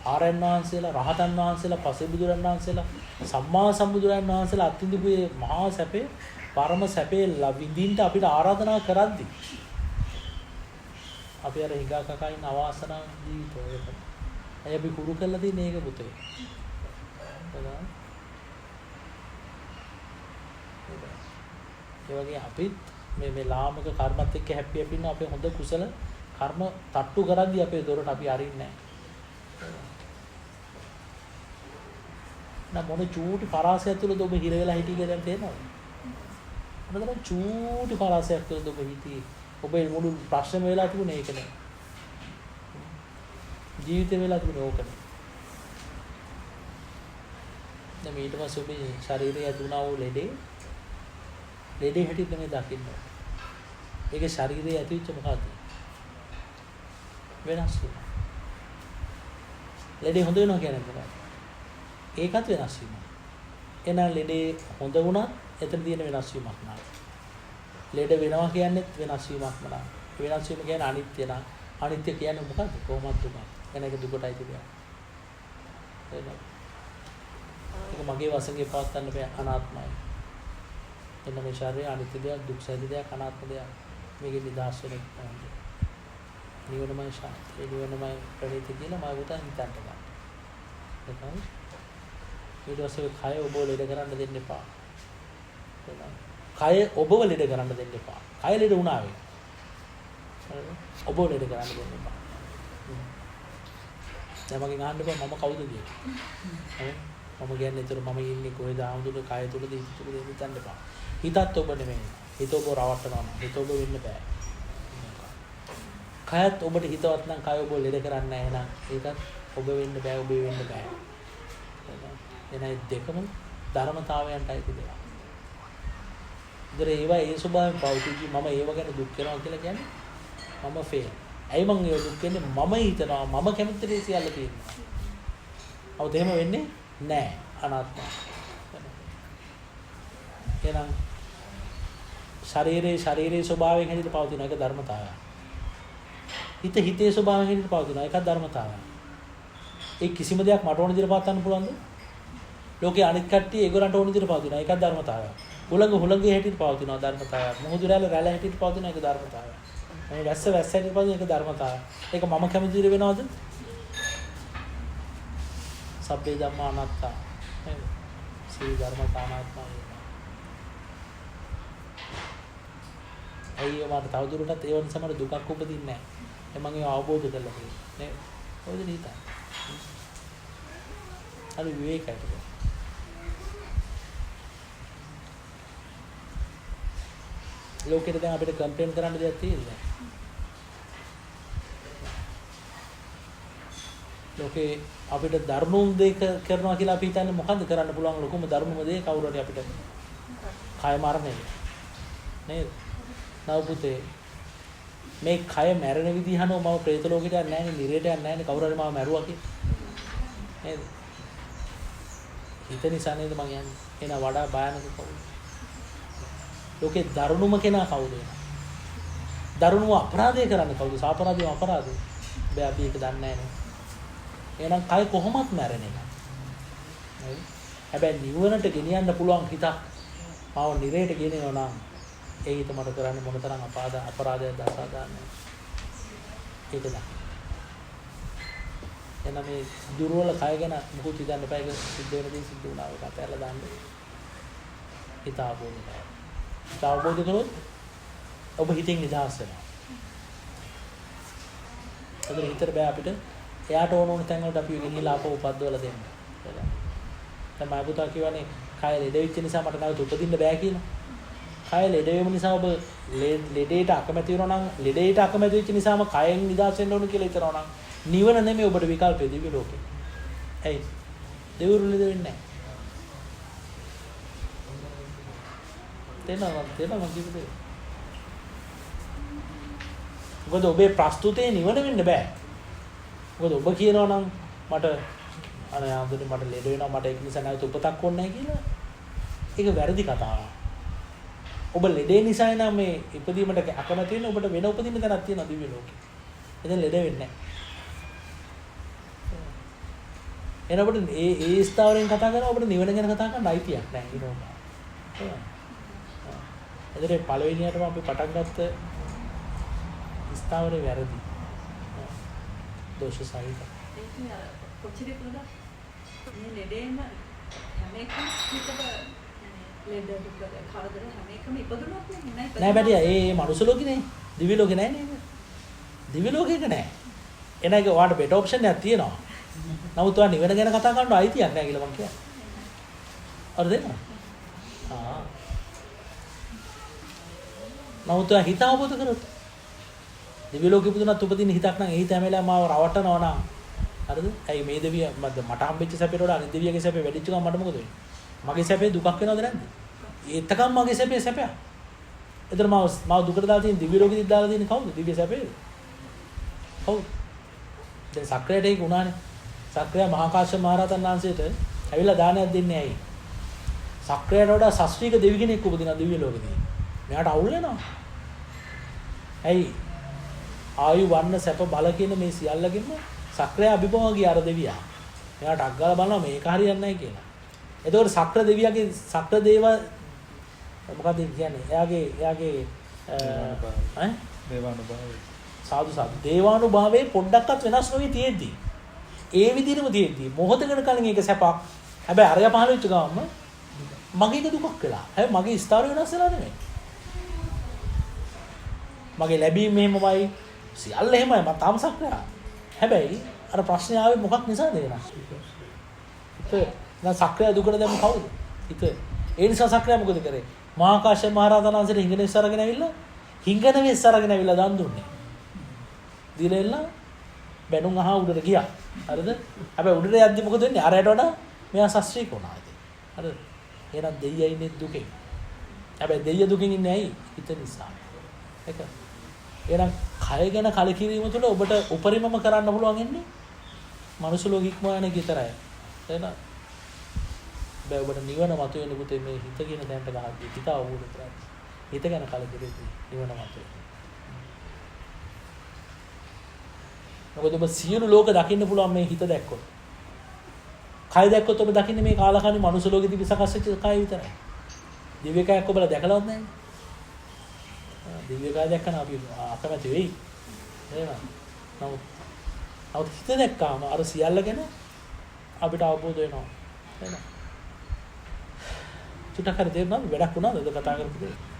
ආරයන් වහන්සේලා, රහතන් වහන්සේලා, පසේබුදුරන් වහන්සේලා, සම්මා සම්බුදුරන් වහන්සේලා අත්විඳපු මේ මහා සැපේ, පරම සැපේ විඳින්න අපිට ආරාධනා කරද්දී අපි අර හිඟා කකා ඉන්න අවාසනාව ජීවිතය. අය අපි කුරු කරලා තියෙන එක පුතේ. ඒ වගේ අපිත් මේ ලාමක කර්මත් එක්ක හැප්පි ඉන්න අපේ හොඳ කුසල කර්ම තට්ටු කරද්දී අපේ දොරට අපි අරින්නේ නැහැ. මොන චූටි පරාසයක් තුලද ඔබ හිර වෙලා හිටියේ කියලා දැන් තේරෙනවද? මොනතරම් චූටි පරාසයක් තුලද ඔබ හිටියේ? ඔබේ මුළු ප්‍රශ්නම වෙලා තිබුණේ ඒක නේ. ජීවිතේ වෙලා තිබුණේ ඕක නේ. දැන් ඊට පස්සේ ඔබේ ශරීරය ඇතුණා වූ ලෙඩේ හැටියට මේ දකින්න. ඒකේ ශරීරයේ ඇතිවෙච්ච මොකක්ද? වෙනස් වීම. ලෙඩේ හොඳ වෙනවා කියන්නේ මොකක්ද? ඒකත් වෙනස් වීම. එහෙනම් ලෙඩේ හොඳ වුණත් එතන තියෙන වෙනස් වීමක් නෑ. ලෙඩ වෙනවා කියන්නේත් වෙනස් වීමක් නෑ. වෙනස් වීම කියන්නේ අනිත්‍ය නා. අනිත්‍ය කියන්නේ මොකද්ද? කොහොමද දුක? එන එක දුකටයි තිබෙන්නේ. ඒක මගේ වශයෙන් පවත්න්න බෑ අනාත්මයි. එන්න මේ ශරීරය අනිත්‍ය දෙයක්, දුක් සහිත දෙයක්, අනාත්ම දෙයක්. මේකේ නිදහස් වෙන්න ඕනේ. නිවනමයි ශාන්තිය, නිවනමයි ප්‍රණීත කියලා මම උතන් හිතන්න ගන්න. එතන ඊට පස්සේ කය ඔබ ලෙඩ කරන්න දෙන්න එපා. කය ඔබව ලෙඩ කරන්න දෙන්න එපා. කය ලෙඩ වුණා වේ. හරිද? ඔබ ලෙඩ කරන්න දෙන්න එපා. දැන් මගෙන් අහන්න බෑ මම කවුද කියලා. හරි? මම කියන්නේ ඒතර මම ඉන්නේ කොහෙද ආමුදුන කය තුලද හිත තුලද හිතන්න එපා. හිතත් ඔබ නෙමෙයි. හිත ඔබ රවට්ටනවා. හිත ඔබ වෙන්න බෑ. කයත් ඔබට හිතවත් නම් කය ඔබ ලෙඩ කරන්නේ නැහැ නේද? ඒකත් ඔබ වෙන්න බෑ ඔබ වෙන්න බෑ. එනයි දෙකම ධර්මතාවයන්ටයි තිබෙනවා. ඉතින් ඒවා ඒ ස්වභාවයෙන් පෞතිකී මම ඒව ගැන දුක් වෙනවා කියලා කියන්නේ මම ෆේල්. ඇයි මං ඒ දුක් වෙන්නේ? මම හිතනවා මම කැමති දේ සියල්ල තියෙනවා. අවුත් එහෙම වෙන්නේ නැහැ. අනාත්මයි. එහෙනම් ශරීරයේ ස්වභාවයෙන් හැටියට පවතින එක ධර්මතාවය. හිතේ ස්වභාවයෙන් හැටියට පවතින එක ධර්මතාවය. ඒ කිසිම දෙයක් මට ඕන විදිහට පවත්වන්න පුළුවන්ද? ලෝකේ අනිත් කට්ටිය ඒගොල්ලන්ට ඕන විදිහට පවතින එක ධර්මතාවය. හුළඟේ හැටියට පවතින ධර්මතාවය. මුහුදු රැළ හැටියට පවතින එක ධර්මතාවය. මේ වැස්ස හැටියට පවතින එක ධර්මතාවය. ඒක මම කැමති විදිහට වෙනවද? සබ්බේ ධම්මා අනාත්තා. නේද? සී ධර්මතා අනාත්මා. අයියෝ මට තවදුරටත් ඒ වගේ සමහර දුකක් උපදින්නේ නැහැ. මම ඒක අවබෝධ කරලා තියෙනවා. නේ? ඔයද නීත. හරි විවේකයට. ලෝකෙට දැන් අපිට කම්ප්ලේන් කරන්න දෙයක් තියෙන්නේ. ලෝකේ අපිට ධර්මෝම් දෙක කරනවා කියලා අපි හිතන්නේ මොකද්ද කරන්න පුළුවන් ලොකුම ධර්මම දේ කවුරු හරි අපිට කය මරණය. නේද? නව පුතේ මේ කය මැරෙන විදිහ අහනෝ මම പ്രേත ලෝකෙට යන්නේ නැහැ නේ, නිරේට යන්නේ නැහැ නේ, කවුරු හරි මාව මැරුවා කියලා. නේද? හිත නිසා නේද මං යන්නේ. එන වඩා භයානක කවුද? ලෝකේ දරුණුම කෙනා කවුද? දරුණුම අපරාධය කරන්නේ කවුද? සාපරාධිය අපරාධය. බෑ අපි ඒක දන්නේ නැහැ නේ. එහෙනම් කය කොහොමත් මැරෙන්නේ නැහැ. හැබැයි නිවනට ගෙනියන්න පුළුවන් හිතක් මාව නිරේට ගෙනියනවා නම් ඒ හිත මට කරන්නේ මොනතරම් අපරාධයක්ද අසාධාරණයි. ඒක තමයි. එන මේ දුර්වල කය ගැන මොකුත් හිතන්න එපා. ඒක සිද්ධ වෙන දේ සිද්ධ වුණා. ඒක අතහැරලා දාන්න. හිත ආපෝද නැහැ. හිත අවබෝධ කරොත් ඔබ හිතෙන් නිදහස් වෙනවා. ඒතර හිතට බෑ අපිට එයාට ඕන තැන් වලට අපි ගෙනියලා ආපහු උපද්දවලා දෙන්න. දැන් මම පුතා කියවනේ කය ලෙඩ වෙච්ච නිසා මට නැවත උපදින්න බෑ කියලා. කය ලෙඩ වීම නිසා ඔබ ලෙඩේට අකමැති වෙනවා නම් ලෙඩේට අකමැති වෙච්ච නිසාම කයෙන් නිදහස් වෙන්න ඕන කියලා හිතනවා නම් නිවන නෙමෙයි ඔබට විකල්පය දිව්‍ය ලෝකේ. ඇයි? දෙවිවරු ලෙඩ වෙන්නේ නැහැ. තේනවා කිව්වේ. මොකද ඔබේ ප්‍රස්තුතේ නිවන වෙන්න බෑ. මොකද ඔබ කියනවා නම් මට අනේ ආන්දරේ මට ලෙඩ වෙනවා මට ඒක නිසා නැවත උපතක් ඕනේ නැහැ කියලා. ඒක වැරදි කතාවක්. ඔබ ලෙඩේ නිසා නම් මේ ඉපදීමට අකමැති වෙන ඔබට වෙන උපදින්න තැනක් තියෙනවා දිව්‍ය ලෝකේ. එතන ලෙඩ වෙන්නේ නැහැ. එන ඔබට ඒ ස්ථාවරයෙන් කතා කරනවා ඔබට නිවන ගැන කතා කරන්න අයිතියක් නැහැ ඊනෝම. එතන පළවෙනියටම අපි පටන් ගත්ත ස්ථාවරේ වැරදි. දෝෂ සහිත. ඒක කොච්චර පුරුදු මේ ලෙඩේම හැම එකම හිතට ලෙඩ දුක කරදර හැම එකම ඉපදුනොත් නෑ බැටියා ඒ මනුස්ස ලෝකේ නේ. දිව්‍ය ලෝකේ නෑ නේද? දිව්‍ය ලෝකෙක නෑ. එන එක ඔයාලට බෙටර් ඔප්ෂන් එකක් තියෙනවා. නමුත් ඔයා නිවන ගැන කතා කරන්න අයිතියක් නෑ කියලා මං කියන්නේ. හරිද නේද? නමුත් ඔයා හිත අවබෝධ කරගන්න. දිව්‍ය ලෝකෙ පුදුනත් උපදින හිතක් නම් ඒ හිත හැම වෙලාවෙම මාව රවටනවා නම් හරිද? ඇයි මේ දෙවිය මට හම්බෙච්ච සැපේට වඩා අනිත් දෙවියගේ සැපේ වැඩිච්ච ගමන් මට මොකද වෙන්නේ? මගේ සැපේ දුකක් වෙනවද නැද්ද? ඒතකම් මගේ සැපේ සැපයක්. එතන මාව දුකට දාලා තියෙන දිව්‍ය ලෝකෙදි දාලා තියෙන කවුද? දිව්‍ය සැපේ. කවුද? දැන් සක්‍රයට ඒක උනානේ. සක්‍රය මහා කාශ්‍යප මහ රහතන් වහන්සේට ඇවිල්ලා දානයක් දෙන්නේ ඇයි? සක්‍රයට වඩා ශාස්ත්‍රීය දෙවි කෙනෙක් උපදින දිව්‍ය ලෝකෙදී. මෙයාට අවුල් වෙනවා. ඇයි? ආයු වර්ණ සැප බල කියන මේ සියල්ලකින්ම සක්‍රය අභිභව ගිය අර දෙවියා. එයාට අග්ගල බලනවා මේක හරියන්නේ නැහැ කියලා. එතකොට සක්‍ර දෙවියාගේ සක්‍ර දේව මොකද කියන්නේ? එයාගේ දේවානුභාවය. සාදු දේවානුභාවයේ පොඩ්ඩක්වත් වෙනස් නොවී තියෙද්දි. ඒ විදිහටම තියෙද්දි මොහොතකට කලින් ඒක සැපක්. හැබැයි අරය පහළ වෙච්ච ගමන්ම මගේ එක දුකක් වෙලා. හැබැයි මගේ ස්ථාවර වෙනස් වෙලා නෙමෙයි. මගේ ලැබීම මෙහෙමමයි සියල්ල එහෙමයි මම තාම සක්‍රිය. හැබැයි අර ප්‍රශ්නේ ආවේ මොකක් නිසාද වෙනස්? හිත දැන් සක්‍රිය දුකට දැම්ම කවුද? හිත. ඒ නිසා සක්‍රිය මොකද කරේ? මහා කාශ්‍යප මහ රහතන් වහන්සේට හිඟනෙස් අරගෙන ඇවිල්ලා හිඟනෙස් අරගෙන ඇවිල්ලා දන් දුන්නේ. දිලෙල්ලා බැනුම් අහා උඩට ගියා. හරිද? හැබැයි උඩට යද්දි මොකද වෙන්නේ? අරයට වඩා මෙයා ශාස්ත්‍රීය කොනා ඉතින්. හරිද? එහෙනම් දෙයියා ඉන්නේ දුකෙන්. හැබැයි දෙයියා දුකින් ඉන්නේ ඇයි? හිත නිසා. ඒක. එහෙනම් කය ගැන කලකිරීම තුළ ඔබට උපරිමම කරන්න පුළුවන් ඉන්නේ මනුස්ස ලෝකිකම යන එක විතරයි. එහෙනම් බෑ ඔබට නිවන මතුවෙන්න පුතේ මේ හිත කියන තැනට ගහද්දී හිත අවබෝධ කරගන්න. හිත ගැන කලකිරෙන්නේ නිවන මතේ. මොකද ඔබ සියලු ලෝක දකින්න පුළුවන් මේ හිත දැක්කොත්. කය දැක්කොත් ඔබ දකින්නේ මේ කාලකන්ණි මනුස්ස ලෝකෙදී විසකස් වෙච්ච කය විතරයි. දිව්‍ය කයක් ඔබලා දැකලවත් නැහැ. දිව්‍ය කය දැක්කම අපි අකමැති වෙයි. එහෙම. නමුත් හිත දැක්කාම අර සියල්ල ගැන අපිට අවබෝධ වෙනවා. එහෙනම් චුට්ටක් හරි තේරුණාද? වැඩක් වුණාද? අද කතා කරපු දේ.